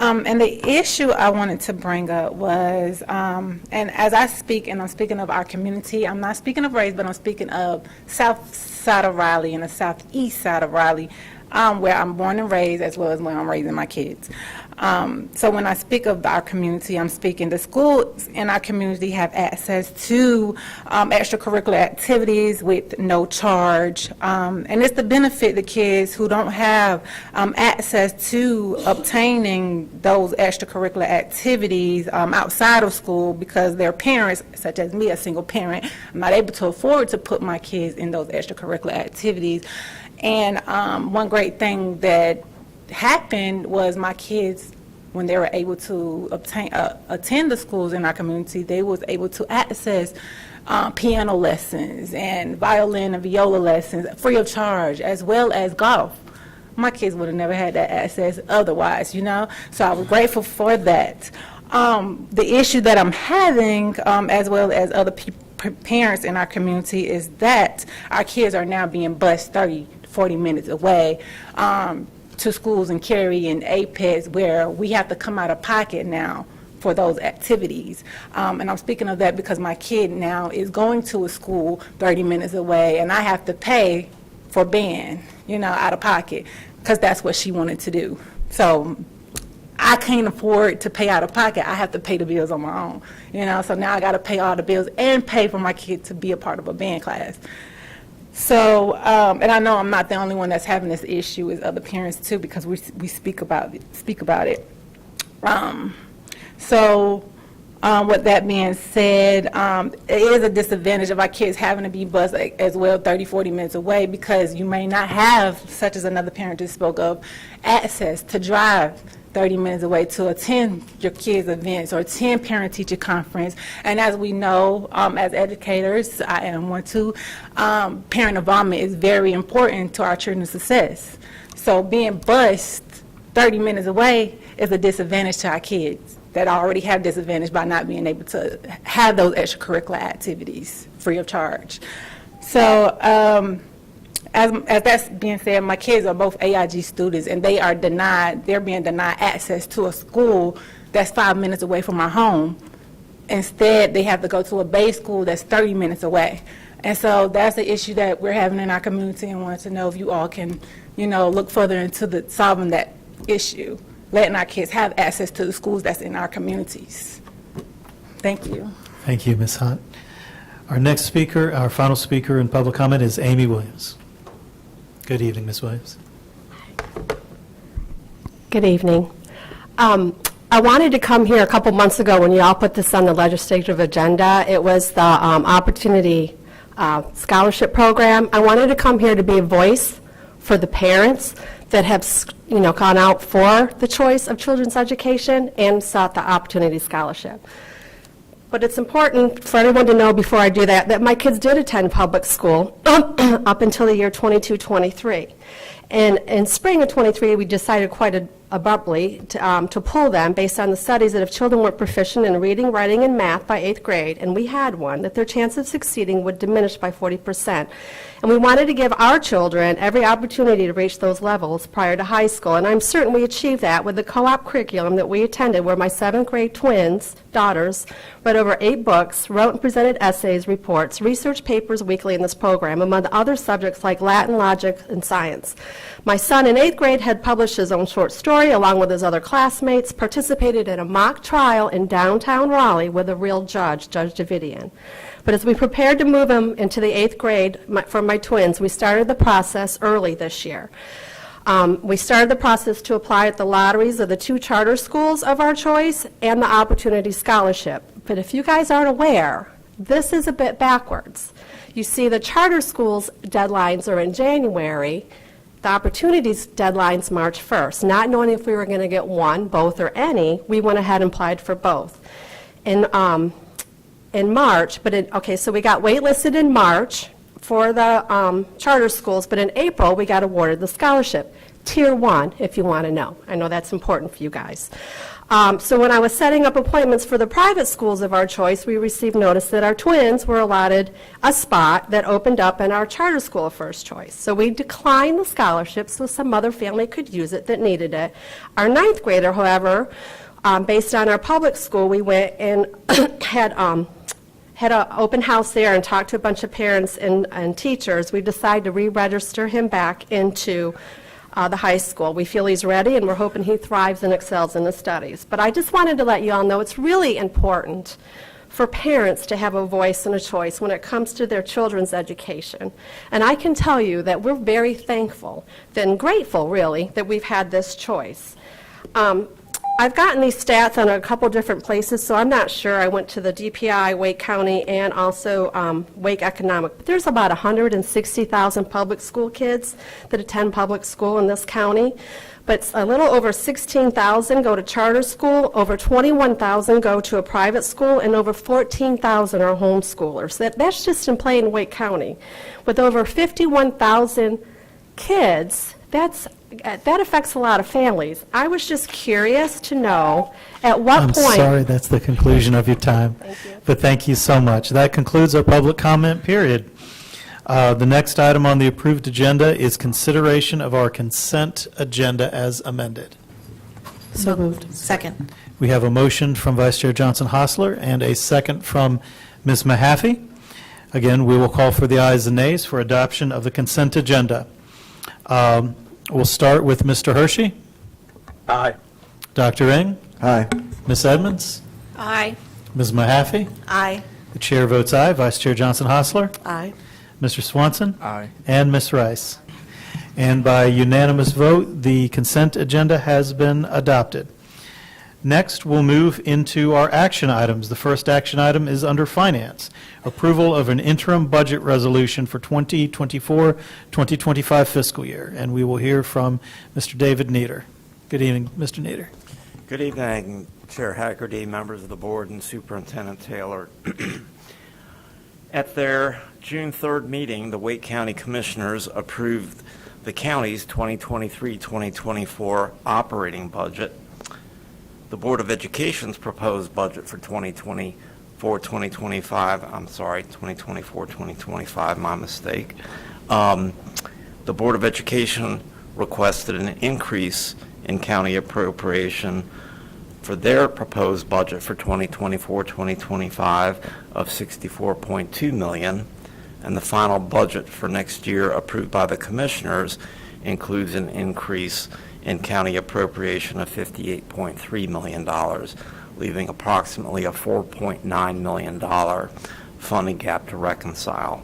And the issue I wanted to bring up was, and as I speak, and I'm speaking of our community, I'm not speaking of race, but I'm speaking of south side of Raleigh and the southeast side of Raleigh, where I'm born and raised, as well as where I'm raising my kids. So when I speak of our community, I'm speaking the schools in our community have access to extracurricular activities with no charge. And it's to benefit the kids who don't have access to obtaining those extracurricular activities outside of school because their parents, such as me, a single parent, I'm not able to afford to put my kids in those extracurricular activities. And one great thing that happened was my kids, when they were able to attend the schools in our community, they was able to access piano lessons and violin and viola lessons free of charge, as well as golf. My kids would have never had that access otherwise, you know? So I was grateful for that. The issue that I'm having, as well as other parents in our community, is that our kids are now being bused 30, 40 minutes away to schools in Cary and Apex, where we have to come out of pocket now for those activities. And I'm speaking of that because my kid now is going to a school 30 minutes away, and I have to pay for band, you know, out of pocket, because that's what she wanted to do. So I can't afford to pay out of pocket. I have to pay the bills on my own, you know, so now I got to pay all the bills and pay for my kid to be a part of a band class. So, and I know I'm not the only one that's having this issue, is other parents too, because we speak about it. With that being said, it is a disadvantage of our kids having to be bused as well 30, 40 minutes away, because you may not have, such as another parent just spoke of, access to drive 30 minutes away to attend your kids' events or attend parent-teacher conference. And as we know, as educators, I am one too, parent involvement is very important to our children's success. So being bused 30 minutes away is a disadvantage to our kids that already have disadvantage by not being able to have those extracurricular activities free of charge. So as that's being said, my kids are both AIG students, and they're being denied access to a school that's 5 minutes away from our home. Instead, they have to go to a base school that's 30 minutes away. And so that's the issue that we're having in our community, and wanted to know if you all can, you know, look further into solving that issue, letting our kids have access to the schools that's in our communities. Thank you. Thank you, Ms. Hunt. Our next speaker, our final speaker in public comment, is Amy Williams. Good evening, Ms. Williams. Good evening. I wanted to come here a couple months ago when you all put this on the legislative agenda. It was the Opportunity Scholarship Program. I wanted to come here to be a voice for the parents that have, you know, gone out for the choice of children's education and sought the Opportunity Scholarship. But it's important for everyone to know before I do that my kids did attend public school up until the year 22-23. And in spring of 23, we decided quite abruptly to pull them based on the studies that if children were proficient in reading, writing, and math by 8th grade, and we had one, that their chance of succeeding would diminish by 40%. And we wanted to give our children every opportunity to reach those levels prior to high school. And I'm certain we achieved that with the co-op curriculum that we attended, where my 7th grade twins, daughters, read over 8 books, wrote and presented essays, reports, research papers weekly in this program, among other subjects like Latin, logic, and science. My son in 8th grade had published his own short story February, along with his other classmates, participated in a mock trial in downtown Raleigh with a real judge, Judge Davidian. But as we prepared to move him into the 8th grade for my twins, we started the process early this year. We started the process to apply at the lotteries of the 2 charter schools of our choice and the Opportunity Scholarship. But if you guys aren't aware, this is a bit backwards. You see, the charter schools' deadlines are in January. The Opportunities deadline's March 1st. Not knowing if we were going to get one, both, or any, we went ahead and applied for both. In March, so we got waitlisted in March for the charter schools, but in April, we got awarded the scholarship. Tier 1, if you want to know. I know that's important for you guys. So when I was setting up appointments for the private schools of our choice, we received notice that our twins were allotted a spot that opened up in our charter school of first choice. So we declined the scholarship so some other family could use it that needed it. Our 9th grader, however, based on our public school, we went and had an open house there and talked to a bunch of parents and teachers. We decided to re-register him back into the high school. We feel he's ready, and we're hoping he thrives and excels in the studies. But I just wanted to let you all know it's really important for parents to have a voice and a choice when it comes to their children's education. And I can tell you that we're very thankful and grateful, really, that we've had this choice. I've gotten these stats on a couple different places, so I'm not sure. I went to the DPI, Wake County, and also Wake Economic. But there's about 160,000 public school kids that attend public school in this county. But a little over 16,000 go to charter school, over 21,000 go to a private school, and over 14,000 are homeschoolers. That's just in plain Wake County. With over 51,000 kids, that affects a lot of families. I was just curious to know at what I'm point. sorry, that's the conclusion of your time. Thank you. But thank you so much. That concludes our public comment period. The next item on the approved agenda is consideration of our consent agenda as amended. So moved. Second. We have a motion from Vice Chair Johnson-Hostler and a second from Ms. Mahaffey. Again, we will call for the ayes and nays for adoption of the consent agenda. We'll start with Mr. Hershey. Aye. Dr. Ng. Aye. Ms. Edmonds. Aye. Ms. Mahaffey. Aye. The chair votes aye. Vice Chair Johnson-Hostler. Aye. Mr. Swanson. Aye. And Ms. Rice. And by unanimous vote, the consent agenda has been adopted. Next, we'll move into our action items. The first action item is under Finance, approval of an interim budget resolution for 2024-2025 fiscal year. And we will hear from Mr. David Nieder. Good evening, Mr. Nieder. Good evening, Chair Haggerty, members of the board, and Superintendent Taylor. At their June 3rd meeting, the Wake County Commissioners approved the county's 2023-2024 operating budget. The Board of Education's proposed budget for 2024-2025, my mistake. The Board of Education requested an increase in county appropriation for their proposed budget for 2024-2025 of $64.2 million, and the final budget for next year approved by the Commissioners includes an increase in county appropriation of $58.3 million, leaving approximately a $4.9 million funding gap to reconcile.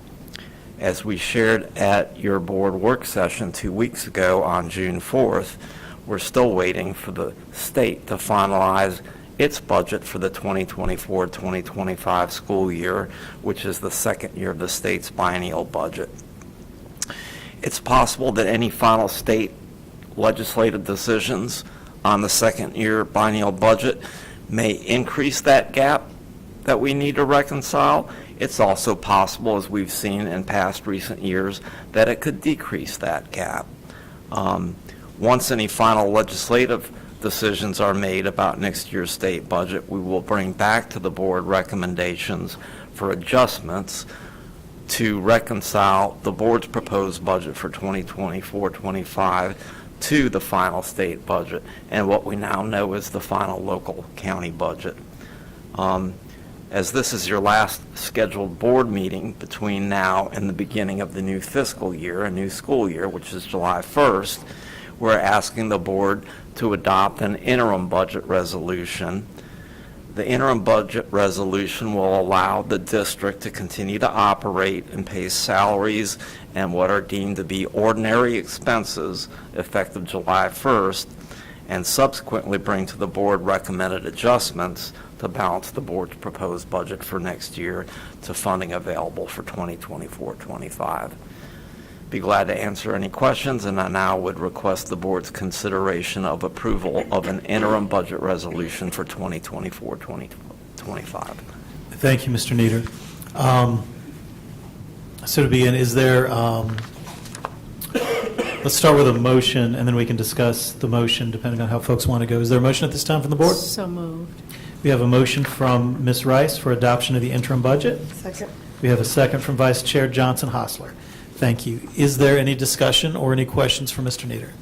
As we shared at your board work session 2 weeks ago on June 4th, we're still waiting for the state to finalize its budget for the 2024-2025 school year, which is the second year of the state's biennial budget. It's possible that any final state legislative decisions on the second year biennial budget may increase that gap that we need to reconcile. It's also possible, as we've seen in past recent years, that it could decrease that gap. Once any final legislative decisions are made about next year's state budget, we will bring back to the board recommendations for adjustments to reconcile the board's proposed budget for 2024-25 to the final state budget and what we now know is the final local county budget. As this is your last scheduled board meeting between now and the beginning of the new fiscal year, a new school year, which is July 1st, we're asking the board to adopt an interim budget resolution. The interim budget resolution will allow the district to continue to operate and pay salaries and what are deemed to be ordinary expenses effective July 1st, and subsequently bring to the board recommended adjustments to balance the board's proposed budget for next year to funding available for 2024-25. Be glad to answer any questions, and I now would request the board's consideration of approval of an interim budget resolution for 2024-2025. Thank you, Mr. Nieder. So to begin, is there, let's start with a motion, and then we can discuss the motion depending on how folks want to go. Is there a motion at this time from the board? So moved. We have a motion from Ms. Rice for adoption of the interim budget. Second. We have a second from Vice Chair Johnson-Hostler. Thank you. Is there any discussion or any questions for Mr. Nieder?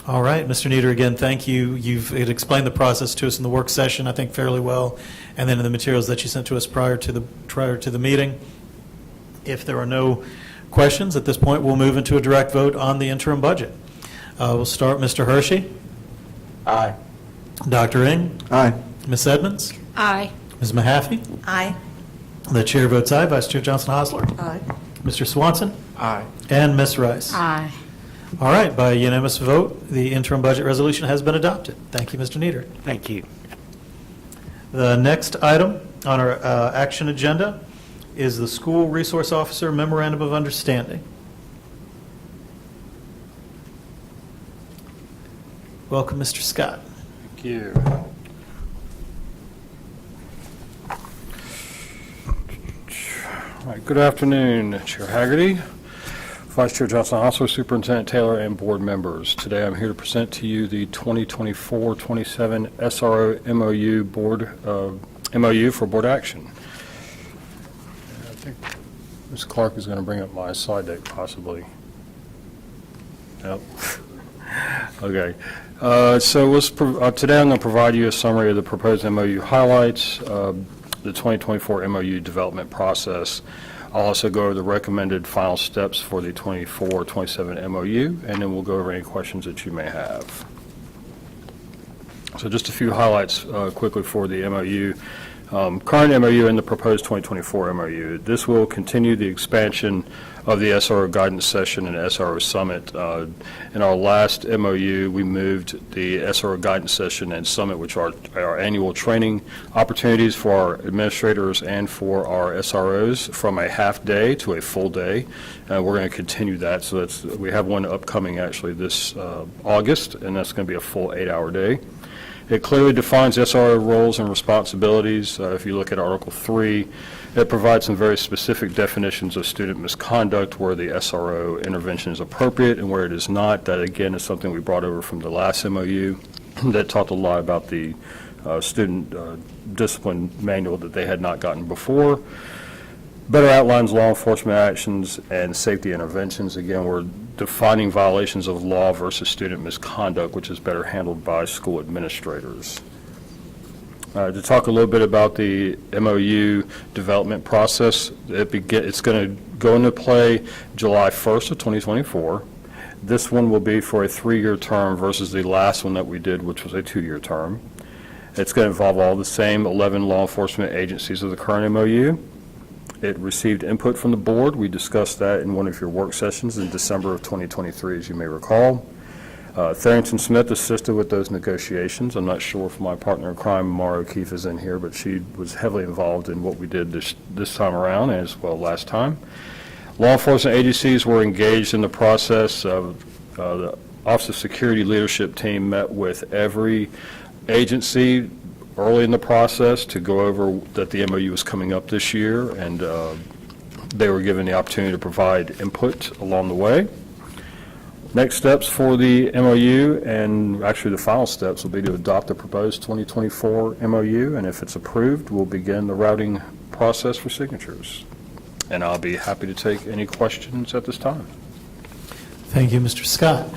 All right, Mr. Nieder, again, thank you. You've explained the process to us in the work session, I think, fairly well, and then in the materials that you sent to us prior to the meeting. If there are no questions at this point, we'll move into a direct vote on the interim budget. We'll start, Mr. Hershey. Aye. Dr. Ing. Aye. Ms. Edmonds. Aye. Ms. Mahaffey. Aye. The chair votes aye. Vice Chair Johnson-Hostler. Aye. Mr. Swanson. Aye. And Ms. Rice. Aye. All right, by unanimous vote, the interim budget resolution has been adopted. Thank you, Mr. Nieder. Thank you. The next item on our action agenda is the School Resource Officer Memorandum of Understanding. Welcome, Mr. Scott. Thank you. All right, good afternoon, Chair Haggerty, Vice Chair Johnson-Hostler, Superintendent Taylor, and board members. Today I'm here to present to you the 2024-27 SRO MOU for board action. I think Ms. Clark is going to bring up my slide deck possibly. Yep. Okay. Today I'm going to provide you a summary of the proposed MOU highlights, the 2024 MOU development process. I'll also go over the recommended final steps for the 24-27 MOU, and then we'll go over any questions that you may have. So just a few highlights quickly for the MOU. Current MOU and the proposed 2024 MOU. This will continue the expansion of the SRO guidance session and SRO summit. In our last MOU, we moved the SRO guidance session and summit, which are our annual training opportunities for our administrators and for our SROs, from a half day to a full day. We're going to continue that. So we have one upcoming actually this August, and that's going to be a full 8-hour day. It clearly defines SRO roles and responsibilities. If you look at Article 3, it provides some very specific definitions of student misconduct, where the SRO intervention is appropriate and where it is not. That, again, is something we brought over from the last MOU that talked a lot about the student discipline manual that they had not gotten before. Better outlines law enforcement actions and safety interventions. Again, we're defining violations of law versus student misconduct, which is better handled by school administrators. To talk a little bit about the MOU development process, it's going to go into play July 1st of 2024. This one will be for a 3-year term versus the last one that we did, which was a 2-year term. It's going to involve all the same 11 law enforcement agencies of the current MOU. It received input from the board. We discussed that in one of your work sessions in December of 2023, as you may recall. Tharrington Smith assisted with those negotiations. I'm not sure if my partner in crime, Mara O'Keefe, is in here, but she was heavily involved in what we did this time around, as well last time. Law enforcement agencies were engaged in the process. The Office of Security leadership team met with every agency early in the process to go over that the MOU was coming up this year, and they were given the opportunity to provide input along the way. Next steps for the MOU, and actually the final steps, will be to adopt the proposed 2024 MOU, and if it's approved, we'll begin the routing process for signatures. And I'll be happy to take any questions at this time. Thank you, Mr. Scott.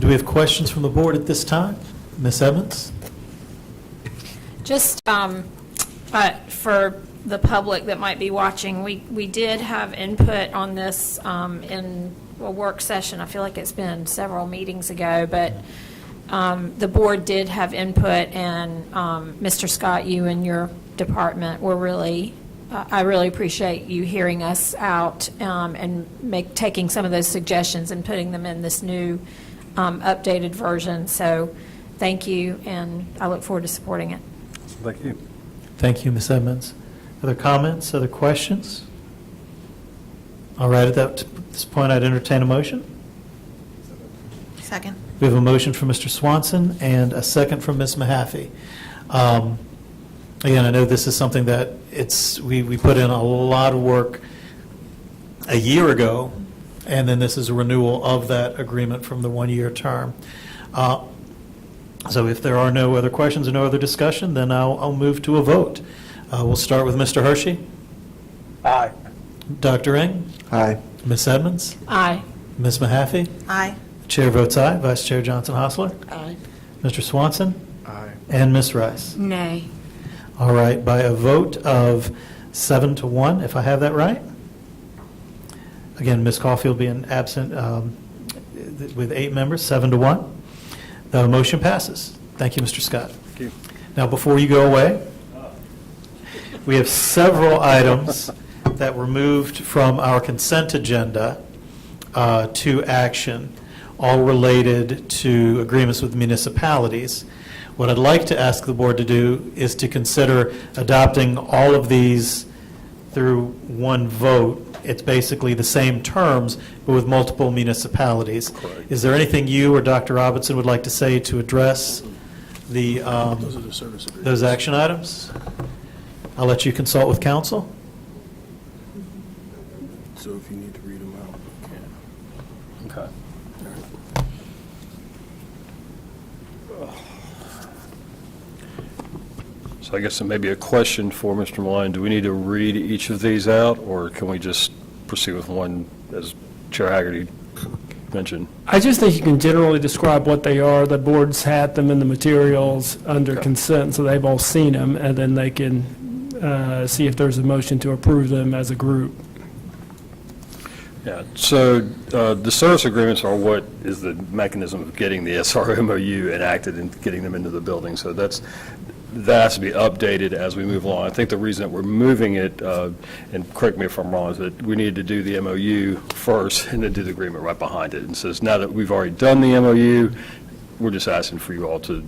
Do we have questions from the board at this time? Ms. Evans? Just for the public that might be watching, we did have input on this in a work session. I feel like it's been several meetings ago, but the board did have input, and Mr. Scott, you and your department were really, I really appreciate you hearing us out and taking some of those suggestions and putting them in this new updated version. So thank you, and I look forward to supporting it. Thank you. Thank you, Ms. Edmonds. Other comments, other questions? All right, at this point, I'd entertain a motion. Second. We have a motion from Mr. Swanson and a second from Ms. Mahaffey. Again, I know this is something that we put in a lot of work a year ago, and then this is a renewal of that agreement from the one-year term. So if there are no other questions or no other discussion, then I'll move to a vote. We'll start with Mr. Hershey. Aye. Dr. Ing? Aye. Ms. Edmonds? Aye. Ms. Mahaffey? Aye. The chair votes aye. Vice Chair Johnson-Hostler? Aye. Mr. Swanson? Aye. And Ms. Rice? Nay. All right, by a vote of 7-1, if I have that right. Again, Ms. Caulfield being absent with 8 members, 7-1. The motion passes. Thank you, Mr. Scott. Thank you. Now, before you go away, we have several items that were moved from our consent agenda to action, all related to agreements with municipalities. What I'd like to ask the board to do is to consider adopting all of these through one vote. It's basically the same terms, but with multiple municipalities. Correct. Is there anything you or Dr. Robinson would like to say to address the those action items? I'll let you consult with counsel. So if you need to read them out, you can. Okay. So I guess it may be a question for Mr. Malone. Do we need to read each of these out, or can we just proceed with one, as Chair Haggerty mentioned? I just think you can generally describe what they are. The board's had them in the materials under consent, so they've all seen them, and then they can see if there's a motion to approve them as a group. Yeah, so the service agreements are what is the mechanism of getting the SRO MOU enacted and getting them into the building. So that has to be updated as we move along. I think the reason that we're moving it, and correct me if I'm wrong, is that we need to do the MOU first and then do the agreement right behind it. And so now that we've already done the MOU, we're just asking for you all to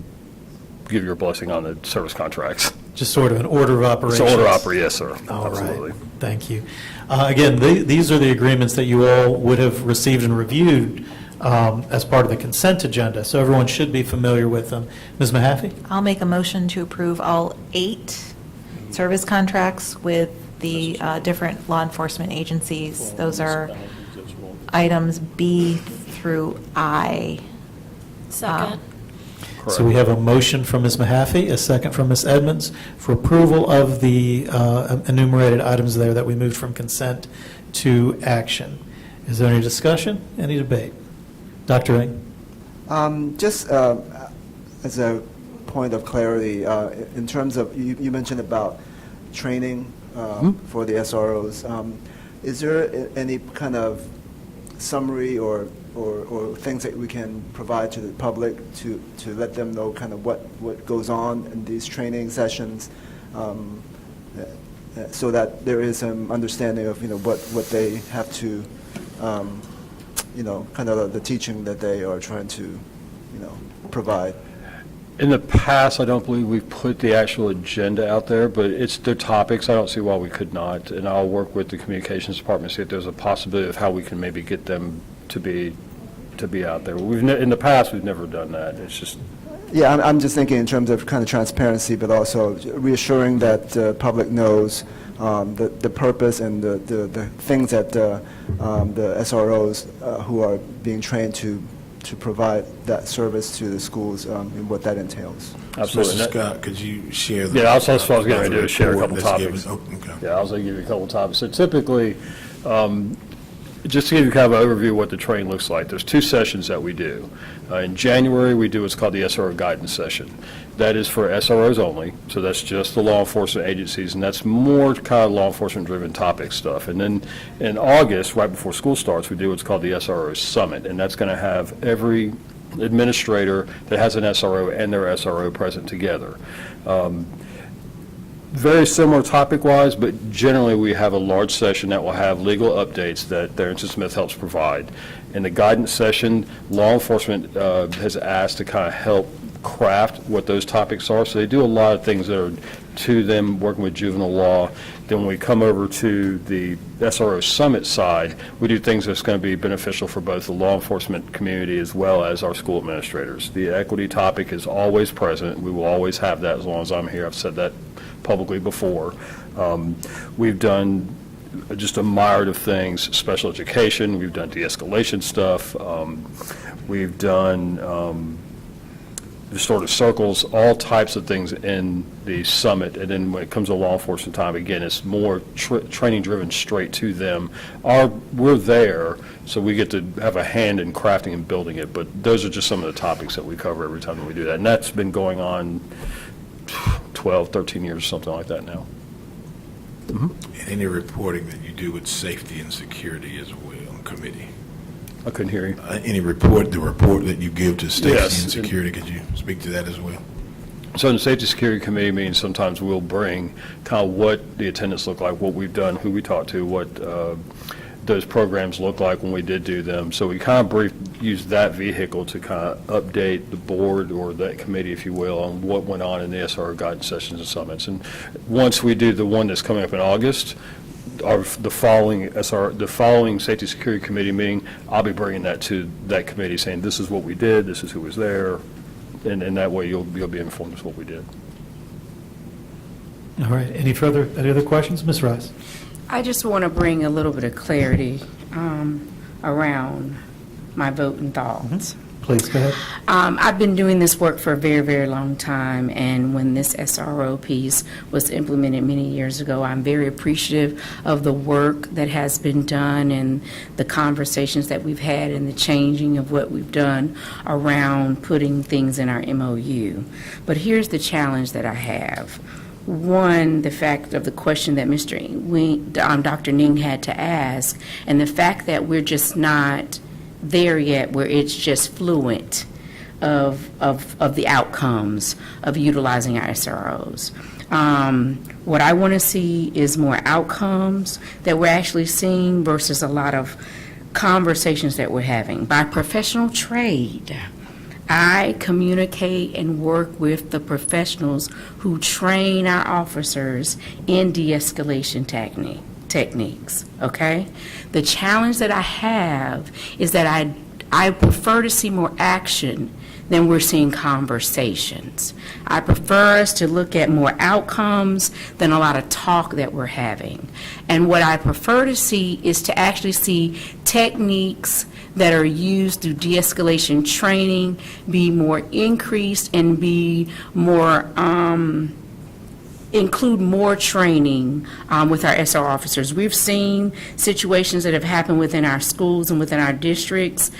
give your blessing on the service contracts. Just sort of an order of operations. It's order of operations, yes, sir. All Absolutely. right, thank you. Again, these are the agreements that you all would have received and reviewed as part of the consent agenda, so everyone should be familiar with them. Ms. Mahaffey? I'll make a motion to approve all 8 service contracts with the different law enforcement agencies. Those are items B through I. Second. So we have a motion from Ms. Mahaffey, a second from Ms. Edmonds for approval of the enumerated items there that we moved from consent to action. Is there any discussion, any debate? Dr. Ing? Just as a point of clarity, in terms of, you mentioned about training for the SROs. Is there any kind of summary or things that we can provide to the public to let them know kind of what goes on in these training sessions, so that there is some understanding of what they have to kind of the teaching that they are trying to provide. In the past, I don't believe we've put the actual agenda out there, but it's their topics. I don't see why we could not. And I'll work with the communications department, see if there's a possibility of how we can maybe get them to be out there. In the past, we've never done that. It's just. Yeah, I'm just thinking in terms of kind of transparency, but also reassuring that the public knows the purpose and the things that the SROs who are being trained to provide that service to the schools and what that entails. Absolutely. Mr. Scott, could you share Yeah, that's what I was getting ready to do, is share a couple report that's topics. given? Oh, okay. Yeah, I was going to give you a couple topics. So typically, Just to give you kind of an overview of what the training looks like, there's 2 sessions that we do. In January, we do what's called the SRO guidance session. That is for SROs only, so that's just the law enforcement agencies, and that's more kind of law enforcement-driven topic stuff. And then in August, right before school starts, we do what's called the SRO Summit, and that's going to have every administrator that has an SRO and their SRO present together. Very similar topic-wise, but generally we have a large session that will have legal updates that Darrington Smith helps provide. In the guidance session, law enforcement has asked to kind of help craft what those topics are. So they do a lot of things that are to them, working with juvenile law. Then when we come over to the SRO Summit side, we do things that's going to be beneficial for both the law enforcement community as well as our school administrators. The equity topic is always present. We will always have that as long as I'm here. I've said that publicly before. We've done just a myriad of things, special education, we've done de-escalation stuff, we've done restorative circles, all types of things in the summit. And then when it comes to law enforcement time, again, it's more training driven straight to them. We're there, so we get to have a hand in crafting and building it, but those are just some of the topics that we cover every time that we do that. And that's been going on 12, 13 years, something like that now. Any reporting that you do with safety and security as well on committee? I couldn't hear you. The report that you give to safety Yes. and security, could you speak to that as well? So in the Safety Security Committee meetings, sometimes we'll bring kind of what the attendance look like, what we've done, who we talked to, what those programs look like when we did do them. So we kind of use that vehicle to kind of update the board or that committee, if you will, on what went on in the SRO guidance sessions and summits. And once we do the one that's coming up in August, the following Safety Security Committee meeting, I'll be bringing that to that committee, saying this is what we did, this is who was there, and that way you'll be informed of what we did. All right, any other questions? Ms. Rice? I just want to bring a little bit of clarity around my vote and thoughts. Please, go ahead. I've been doing this work for a very, very long time, and when this SRO piece was implemented many years ago, I'm very appreciative of the work that has been done and the conversations that we've had and the changing of what we've done around putting things in our MOU. But here's the challenge that I have. One, the fact of the question that Dr. Ning had to ask, and the fact that we're just not there yet where it's just fluent of the outcomes of utilizing our SROs. What I want to see is more outcomes that we're actually seeing versus a lot of conversations that we're having. By professional trade, I communicate and work with the professionals who train our officers in de-escalation techniques, okay? The challenge that I have is that I prefer to see more action than we're seeing conversations. I prefer us to look at more outcomes than a lot of talk that we're having. And what I prefer to see is to actually see techniques that are used through de-escalation training be more increased and be more include more training with our SR officers. We've seen situations that have happened within our schools and within our districts,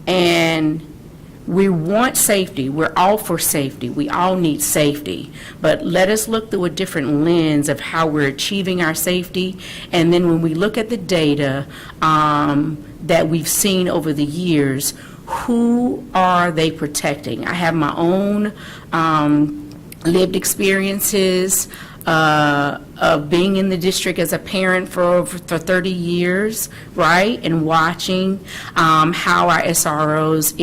and we want safety. We're all for safety. We all need safety. But let us look through a different lens of how we're achieving our safety. And then when we look at the data that we've seen over the years, who are they protecting? I have my own lived experiences of being in the district as a parent for 30 years, right? And watching how our SROs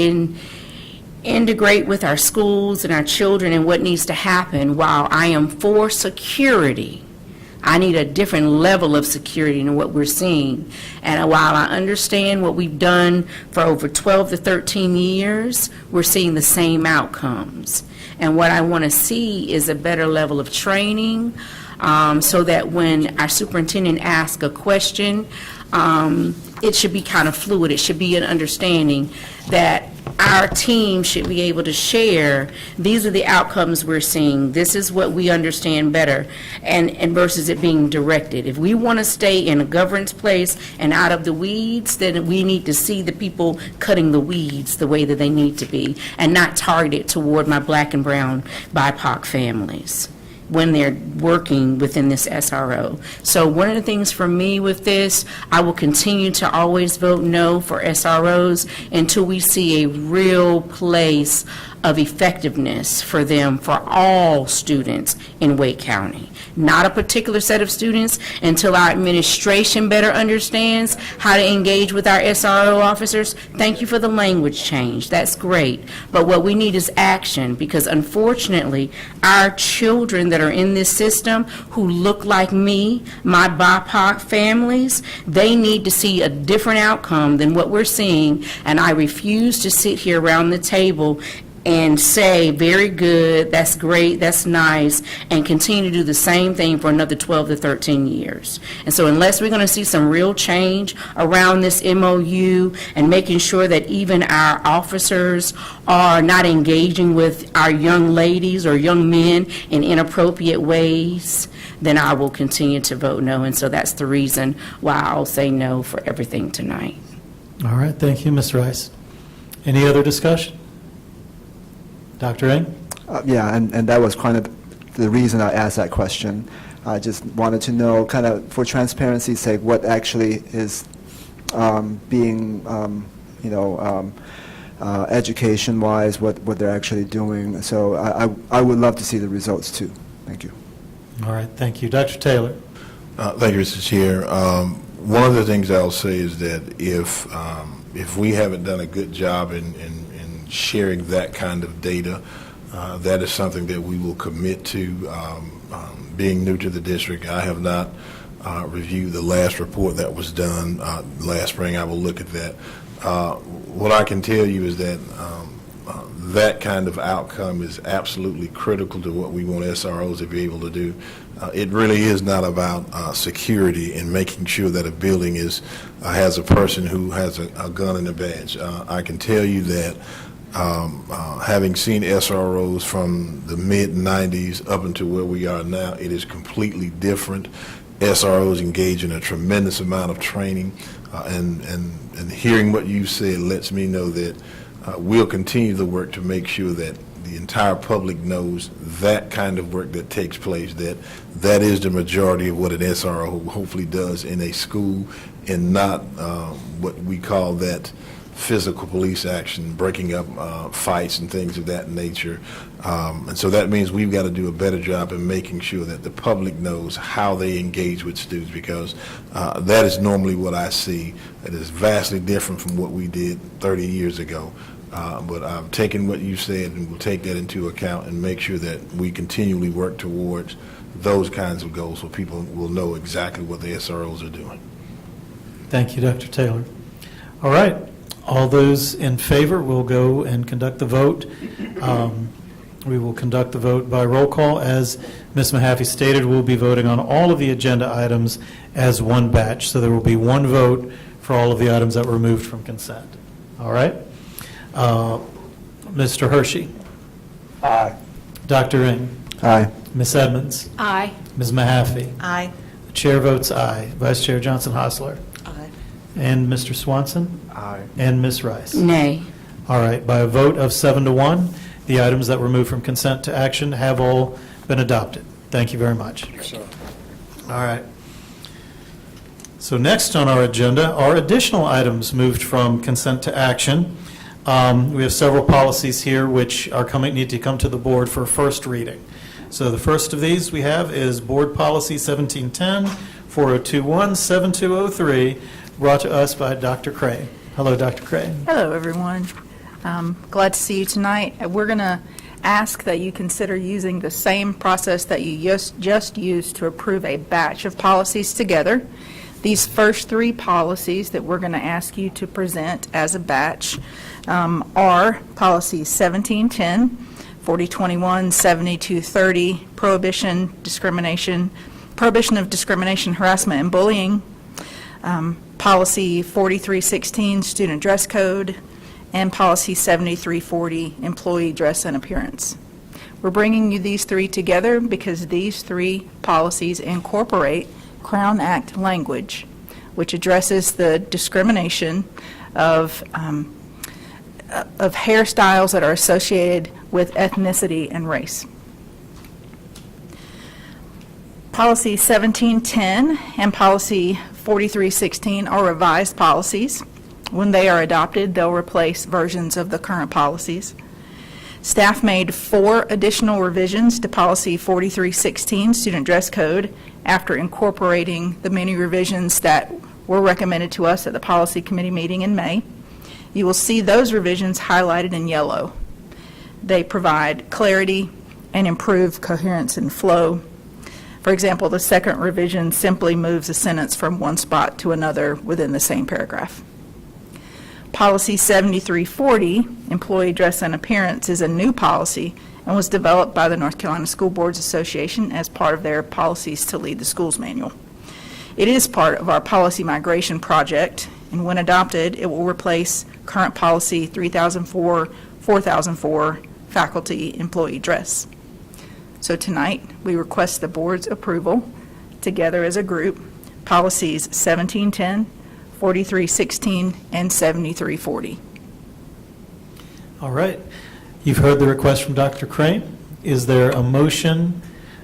integrate with our schools and our children and what needs to happen. While I am for security, I need a different level of security than what we're seeing. And while I understand what we've done for over 12 to 13 years, we're seeing the same outcomes. And what I want to see is a better level of training so that when our superintendent asks a question, it should be kind of fluid. It should be an understanding that our team should be able to share, these are the outcomes we're seeing, this is what we understand better, and versus it being directed. If we want to stay in a governance place and out of the weeds, then we need to see the people cutting the weeds the way that they need to be, and not targeted toward my black and brown BIPOC families when they're working within this SRO. So one of the things for me with this, I will continue to always vote no for SROs until we see a real place of effectiveness for them for all students in Wake County. Not a particular set of students until our administration better understands how to engage with our SRO officers. Thank you for the language change. That's great. But what we need is action, because unfortunately, our children that are in this system who look like me, my BIPOC families, they need to see a different outcome than what we're seeing, and I refuse to sit here around the table and say, very good, that's great, that's nice, and continue to do the same thing for another 12 to 13 years. And so unless we're going to see some real change around this MOU and making sure that even our officers are not engaging with our young ladies or young men in inappropriate ways, then I will continue to vote no. And so that's the reason why I'll say no for everything tonight. All right, thank you, Ms. Rice. Any other discussion? Dr. Ng? Yeah, and that was kind of the reason I asked that question. I just wanted to know, kind of for transparency's sake, what actually is being, education-wise, what they're actually doing. So I would love to see the results, too. Thank you. All right, thank you. Dr. Taylor? Thank you, Mr. Chair. One of the things I'll say is that if we haven't done a good job in sharing that kind of data, that is something that we will commit to. Being new to the district, I have not reviewed the last report that was done last spring. I will look at that. What I can tell you is that that kind of outcome is absolutely critical to what we want SROs to be able to do. It really is not about security and making sure that a building has a person who has a gun and a badge. I can tell you that having seen SROs from the mid-90s up until where we are now, it is completely different. SROs engage in a tremendous amount of training, and hearing what you said lets me know that we'll continue the work to make sure that the entire public knows that kind of work that takes place, that is the majority of what an SRO hopefully does in a school, and not what we call that physical police action, breaking up fights and things of that nature. And so that means we've got to do a better job in making sure that the public knows how they engage with students, because that is normally what I see. It is vastly different from what we did 30 years ago. But I've taken what you said and we'll take that into account and make sure that we continually work towards those kinds of goals so people will know exactly what the SROs are doing. Thank you, Dr. Taylor. All right. All those in favor will go and conduct the vote. We will conduct the vote by roll call. As Ms. Mahaffey stated, we'll be voting on all of the agenda items as one batch. So there will be one vote for all of the items that were removed from consent. All right? Mr. Hershey? Aye. Dr. Ng? Aye. Ms. Edmonds? Aye. Ms. Mahaffey? Aye. The chair votes aye. Vice Chair Johnson-Hostler? Aye. And Mr. Swanson? Aye. And Ms. Rice? Nay. All right, by a vote of 7-1, the items that were moved from consent to action have all been adopted. Thank you very much. All right. So next on our agenda are additional items moved from consent to action. We have several policies here which need to come to the board for first reading. So the first of these we have is Board Policy 1710, 4021, 7203, brought to us by Dr. Crane. Hello, Dr. Crane. Hello, everyone. Glad to see you tonight. We're going to ask that you consider using the same process that you just used to approve a batch of policies together. These first three policies that we're going to ask you to present as a batch are policies 1710, 4021, 7230, prohibition of discrimination, harassment, and bullying, policy 4316, student dress code, and Policy 7340, Employee Dress and Appearance. We're bringing you these three together because these three policies incorporate Crown Act language, which addresses the discrimination of hairstyles that are associated with ethnicity and race. Policy 1710 and Policy 4316 are revised policies. When they are adopted, they'll replace versions of the current policies. Staff made 4 additional revisions to Policy 4316, Student Dress Code, after incorporating the many revisions that were recommended to us at the Policy Committee meeting in May. You will see those revisions highlighted in yellow. They provide clarity and improve coherence and flow. For example, the second revision simply moves a sentence from one spot to another within the same paragraph. Policy 7340, Employee Dress and Appearance, is a new policy and was developed by the North Carolina School Boards Association as part of their Policies to Lead the Schools manual. It is part of our policy migration project, and when adopted, it will replace current Policy 3004, Faculty Employee Dress. So tonight, we request the board's approval, together as a group, policies 1710, 4316, and 7340. All right. You've heard the request from Dr. Crane. Is there a motion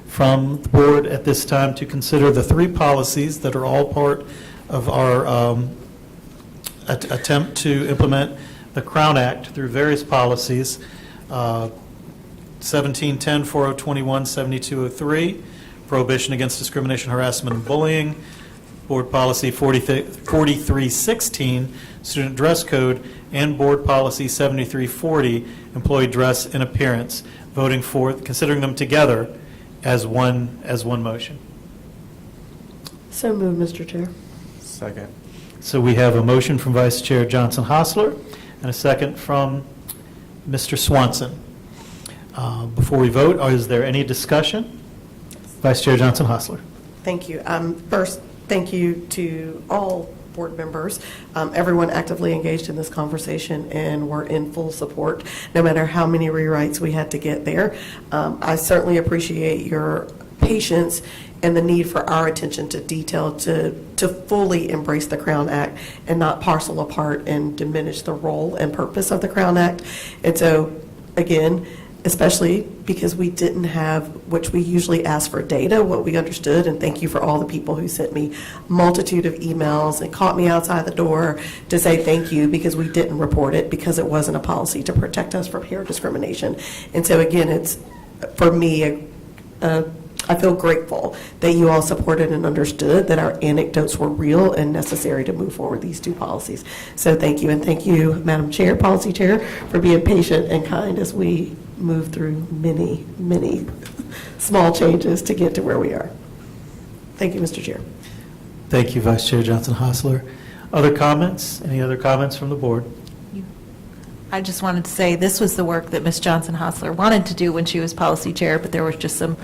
from the board at this time to consider the 3 policies that are all part of our attempt to implement the Crown Act through various policies, 1710, 4021, 7203, prohibition against discrimination, harassment, and bullying, Board Policy 4316, Student Dress Code, and Board Policy 7340, Employee Dress and Appearance, voting for, considering them together as one motion. So moved, Mr. Chair. Second. So we have a motion from Vice Chair Johnson-Hostler and a second from Mr. Swanson. Before we vote, is there any discussion? Vice Chair Johnson-Hostler. Thank you. First, thank you to all board members, everyone actively engaged in this conversation, and we're in full support, no matter how many rewrites we had to get there. I certainly appreciate your patience and the need for our attention to detail to fully embrace the Crown Act and not parcel apart and diminish the role and purpose of the Crown Act. And so, again, especially because we didn't have, which we usually ask for data, what we understood, and thank you for all the people who sent me multitude of emails and caught me outside the door to say thank you because we didn't report it because it wasn't a policy to protect us from hair discrimination. And so again, it's, for me, I feel grateful that you all supported and understood that our anecdotes were real and necessary to move forward these 2 policies. So thank you, and thank you, Madam Chair, Policy Chair, for being patient and kind as we move through many, many small changes to get to where we are. Thank you, Mr. Chair. Thank you, Vice Chair Johnson-Hostler. Other comments? Any other comments from the board? I just wanted to say this was the work that Ms. Johnson-Hostler wanted to do when she was policy chair, but there was just some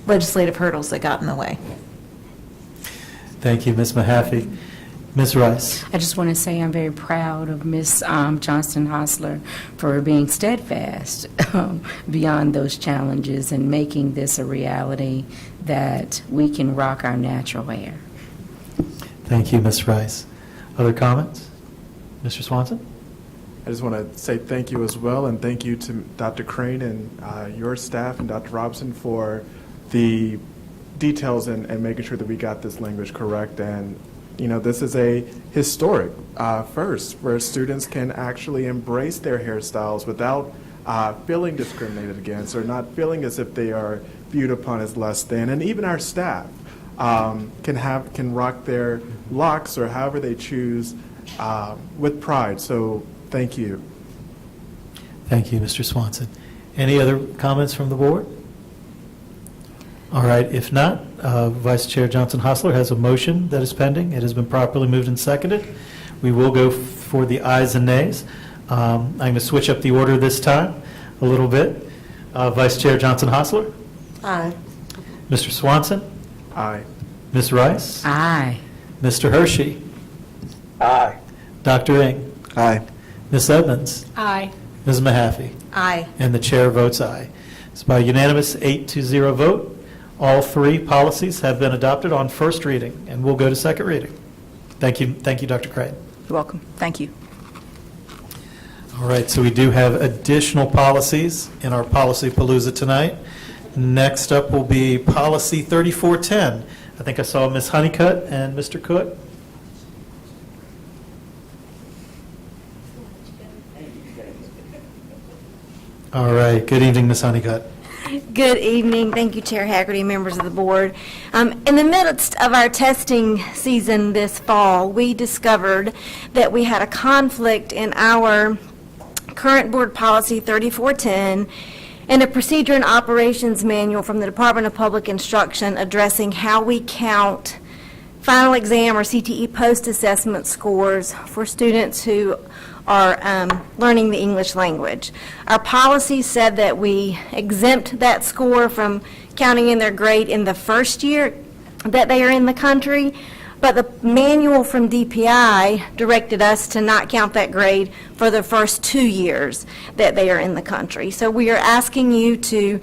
legislative hurdles that got in the way. Thank you, Ms. Mahaffey. Ms. Rice. I just want to say I'm very proud of Ms. Johnston-Hostler for being steadfast beyond those challenges and making this a reality that we can rock our natural hair. Thank you, Ms. Rice. Other comments? Mr. Swanson? I just want to say thank you as well, and thank you to Dr. Crane and your staff and Dr. Robson for the details and making sure that we got this language correct. And you know, this is a historic first where students can actually embrace their hairstyles without feeling discriminated against or not feeling as if they are viewed upon as less than. And even our staff can rock their locks or however they choose with pride. So thank you. Thank you, Mr. Swanson. Any other comments from the board? All right, if not, Vice Chair Johnson-Hostler has a motion that is pending. It has been properly moved and seconded. We will go for the ayes and nays. I'm going to switch up the order this time a little bit. Vice Chair Johnson-Hostler? Aye. Mr. Swanson? Aye. Ms. Rice? Aye. Mr. Hershey? Aye. Dr. Ng? Aye. Ms. Edmonds? Aye. Ms. Mahaffey? Aye. And the chair votes aye. It's by unanimous 8-0 vote. All three policies have been adopted on first reading, and we'll go to second reading. Thank you, Dr. Crane. You're welcome. Thank you. All right, so we do have additional policies in our Policy Palooza tonight. Next up will be Policy 3410. I think I saw Ms. Honeycutt and Mr. Cook. All right, good evening, Ms. Honeycutt. Good evening. Thank you, Chair Haggerty, members of the board. In the midst of our testing season this fall, we discovered that we had a conflict in our current board policy 3410 and a procedure and operations manual from the Department of Public Instruction addressing how we count final exam or CTE post-assessment scores for students who are learning the English language. Our policy said that we exempt that score from counting in their grade in the first year that they are in the country, but the manual from DPI directed us to not count that grade for the first 2 years that they are in the country. So we are asking you to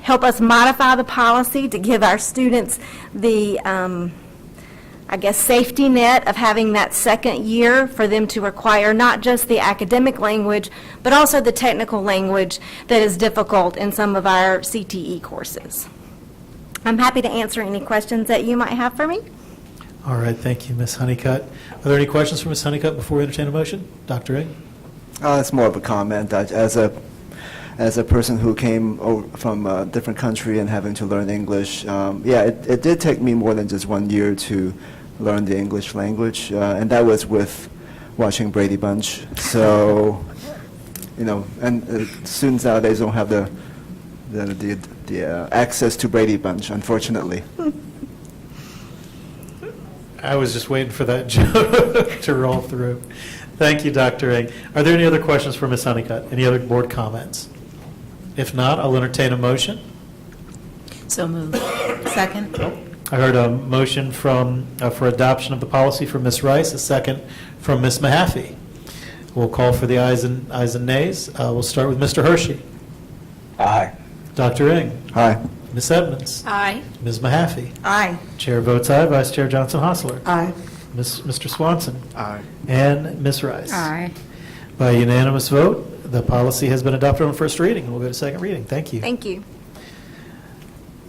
help us modify the policy to give our students the safety net of having that second year for them to acquire not just the academic language, but also the technical language that is difficult in some of our CTE courses. I'm happy to answer any questions that you might have for me. All right, thank you, Ms. Honeycutt. Are there any questions for Ms. Honeycutt before we entertain a motion? Dr. Ng? It's more of a comment. As a person who came from a different country and having to learn English, it did take me more than just 1 year to learn the English language, and that was with watching Brady Bunch. So, and students nowadays don't have the access to Brady Bunch, unfortunately. I was just waiting for that joke to roll through. Thank you, Dr. Ng. Are there any other questions for Ms. Honeycutt? Any other board comments? If not, I'll entertain a motion. So moved. Second. I heard a motion for adoption of the policy from Ms. Rice, a second from Ms. Mahaffey. We'll call for the ayes and nays. We'll start with Mr. Hershey. Aye. Dr. Ng. Aye. Ms. Edmonds. Aye. Ms. Mahaffey. Aye. Chair votes aye. Vice Chair Johnson-Hostler. Aye. Mr. Swanson. Aye. And Ms. Rice. Aye. By unanimous vote, the policy has been adopted on first reading. We'll go to second reading. Thank you. Thank you.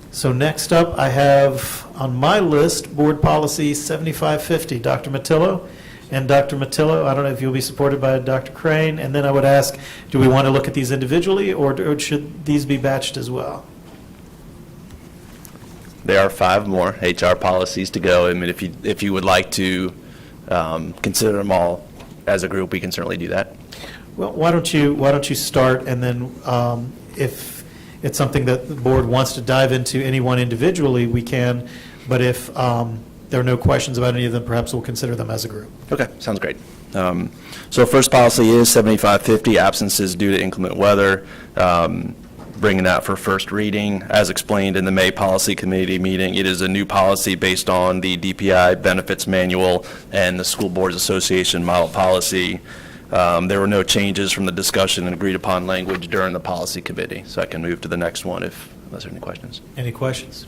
So next up, I have on my list Board Policy 7550. Dr. Matillo. And Dr. Matillo, I don't know if you'll be supported by Dr. Crane. And then I would ask, do we want to look at these individually, or should these be batched as well? There are 5 more HR policies to go. I mean, if you would like to consider them all as a group, we can certainly do that. Well, why don't you start, and then if it's something that the board wants to dive into any one individually, we can. But if there are no questions about any of them, perhaps we'll consider them as a group. Okay, sounds great. So first policy is 7550, absences due to inclement weather. Bringing that for first reading. As explained in the May Policy Committee meeting, it is a new policy based on the DPI Benefits Manual and the School Boards Association Model Policy. There were no changes from the discussion and agreed upon language during the Policy Committee, so I can move to the next one unless there are any questions. Any questions?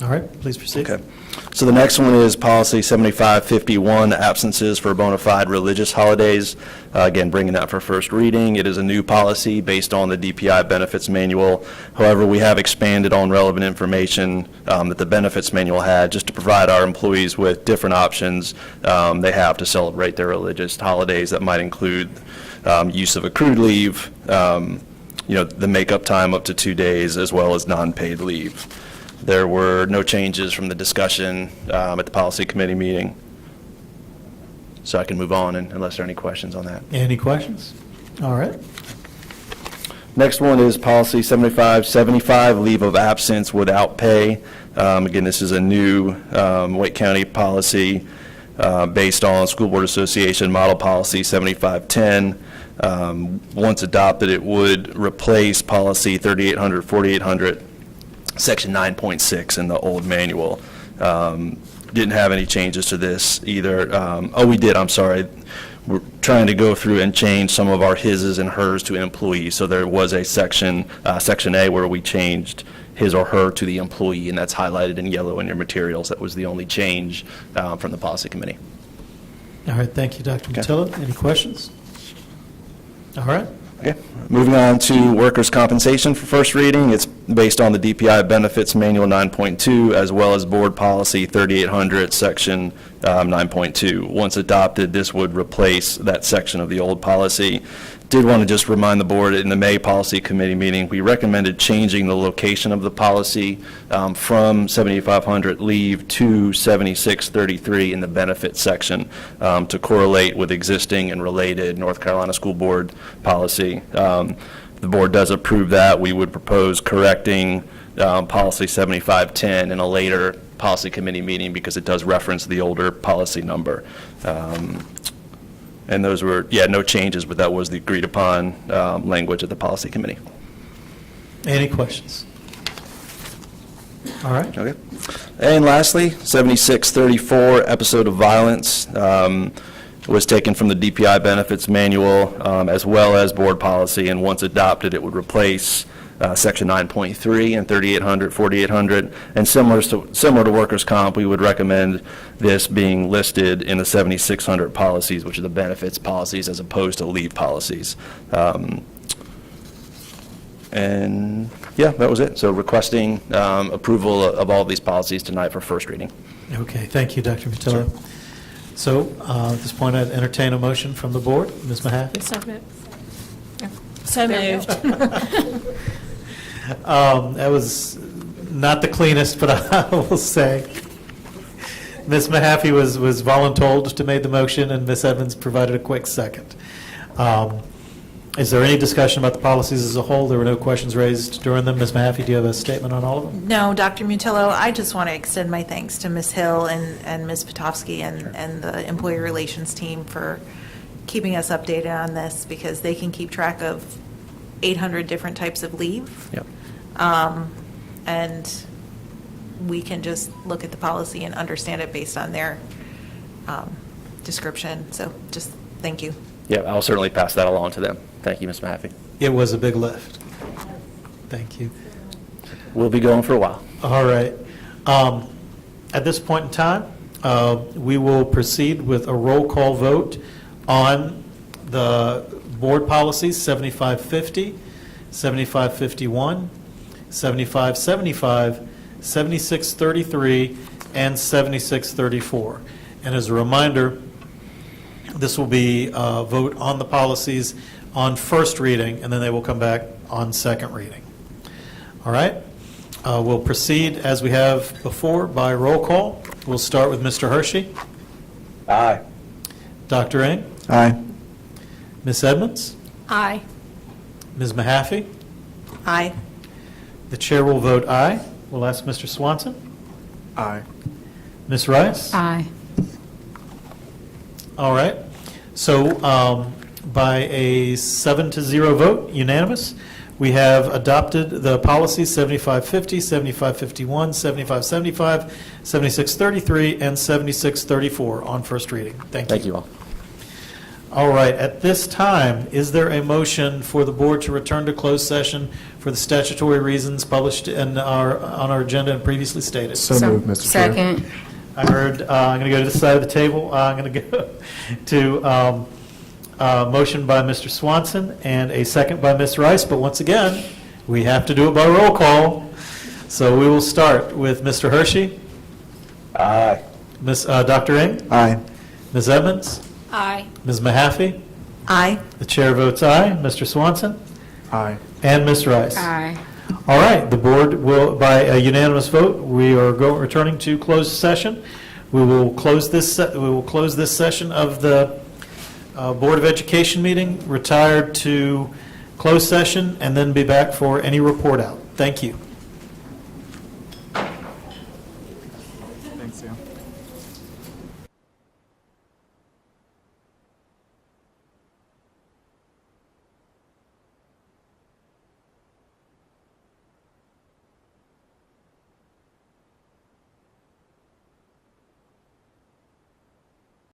All right, please proceed. Okay. So the next one is Policy 7551, absences for bona fide religious holidays. Again, bringing that for first reading. It is a new policy based on the DPI Benefits Manual. However, we have expanded on relevant information that the Benefits Manual had just to provide our employees with different options they have to celebrate their religious holidays. That might include use of accrued leave, the make-up time up to 2 days, as well as non-paid leave. There were no changes from the discussion at the Policy Committee meeting. So I can move on unless there are any questions on that. Any questions? All right. Next one is Policy 7575, leave of absence without pay. Again, this is a new Wake County policy based on School Board Association Model Policy 7510. Once adopted, it would replace Policy 3800, 4800, Section 9.6 in the old manual. Didn't have any changes to this either. We did, I'm sorry. we're trying to go through and change some of our his's and hers to employees. So there was a section, Section A, where we changed his or her to the employee, and that's highlighted in yellow in your materials. That was the only change from the policy committee. All right, thank you, Dr. Matillo. Any questions? All right. Okay. Moving on to workers' compensation for first reading. It's based on the DPI Benefits Manual 9.2 as well as Board Policy 3800, Section 9.2. Once adopted, this would replace that section of the old policy. Did want to just remind the board, in the May Policy Committee meeting, we recommended changing the location of the policy from 7500 leave to 7633 in the benefits section to correlate with existing and related North Carolina School Board policy. The board does approve that. We would propose correcting policy 7510 in a later policy committee meeting because it does reference the older policy number. And those were, no changes, but that was the agreed upon language at the policy committee. Any questions? All right. Okay. And lastly, 7634, episode of violence, was taken from the DPI benefits manual as well as board policy, and once adopted, it would replace Section 9.3 and 3800, 4800, and similar to workers' comp, we would recommend this being listed in the 7600 policies, which are the benefits policies as opposed to leave policies. And yeah, that was it. So requesting approval of all of these policies tonight for first reading. Okay, thank you, Dr. Matillo. Sure. So at this point, I'd entertain a motion from the board. Ms. Mahaffey? So moved. That was not the cleanest, but I will say. Ms. Mahaffey was voluntold to make the motion, and Ms. Evans provided a quick second. Is there any discussion about the policies as a whole? There were no questions raised during them. Ms. Mahaffey, do you have a statement on all of them? No, Dr. Mutillo, I just want to extend my thanks to Ms. Hill and Ms. Potofsky and the employee relations team for keeping us updated on this, because they can keep track of 800 different types of leave. Yep. And we can just look at the policy and understand it based on their description. So just thank you. Yeah, I'll certainly pass that along to them. Thank you, Ms. Mahaffey. It was a big lift. Thank you. We'll be going for a while. All right. At this point in time, we will proceed with a roll call vote on the board policies 7550, 7551, 7575, 7633, and 7634. And as a reminder, this will be a vote on the policies on first reading, and then they will come back on second reading. All right? We'll proceed as we have before by roll call. We'll start with Mr. Hershey. Aye. Dr. Ng. Aye. Ms. Edmonds. Aye. Ms. Mahaffey. Aye. The chair will vote aye. We'll ask Mr. Swanson. Aye. Ms. Rice. Aye. All right. So by a 7-0 vote, unanimous, we have adopted the policies 7550, 7551, 7575, 7633, and 7634 on first reading. Thank you. Thank you all. All right. At this time, is there a motion for the board to return to closed session for the statutory reasons published on our agenda and previously stated? So moved, Mr. Chair. Second. I heard, I'm going to go to this side of the table. I'm going to go to motion by Mr. Swanson and a second by Ms. Rice. But once again, we have to do it by roll call. So we will start with Mr. Hershey. Aye. Dr. Ng. Aye. Ms. Edmonds. Aye. Ms. Mahaffey. Aye. The chair votes aye. Mr. Swanson. Aye. And Ms. Rice. Aye. All right, the board will, by a unanimous vote, we are returning to closed session. We will close this session of the Board of Education meeting, retire to closed session, and then be back for any report out. Thank you. Thanks, Sam.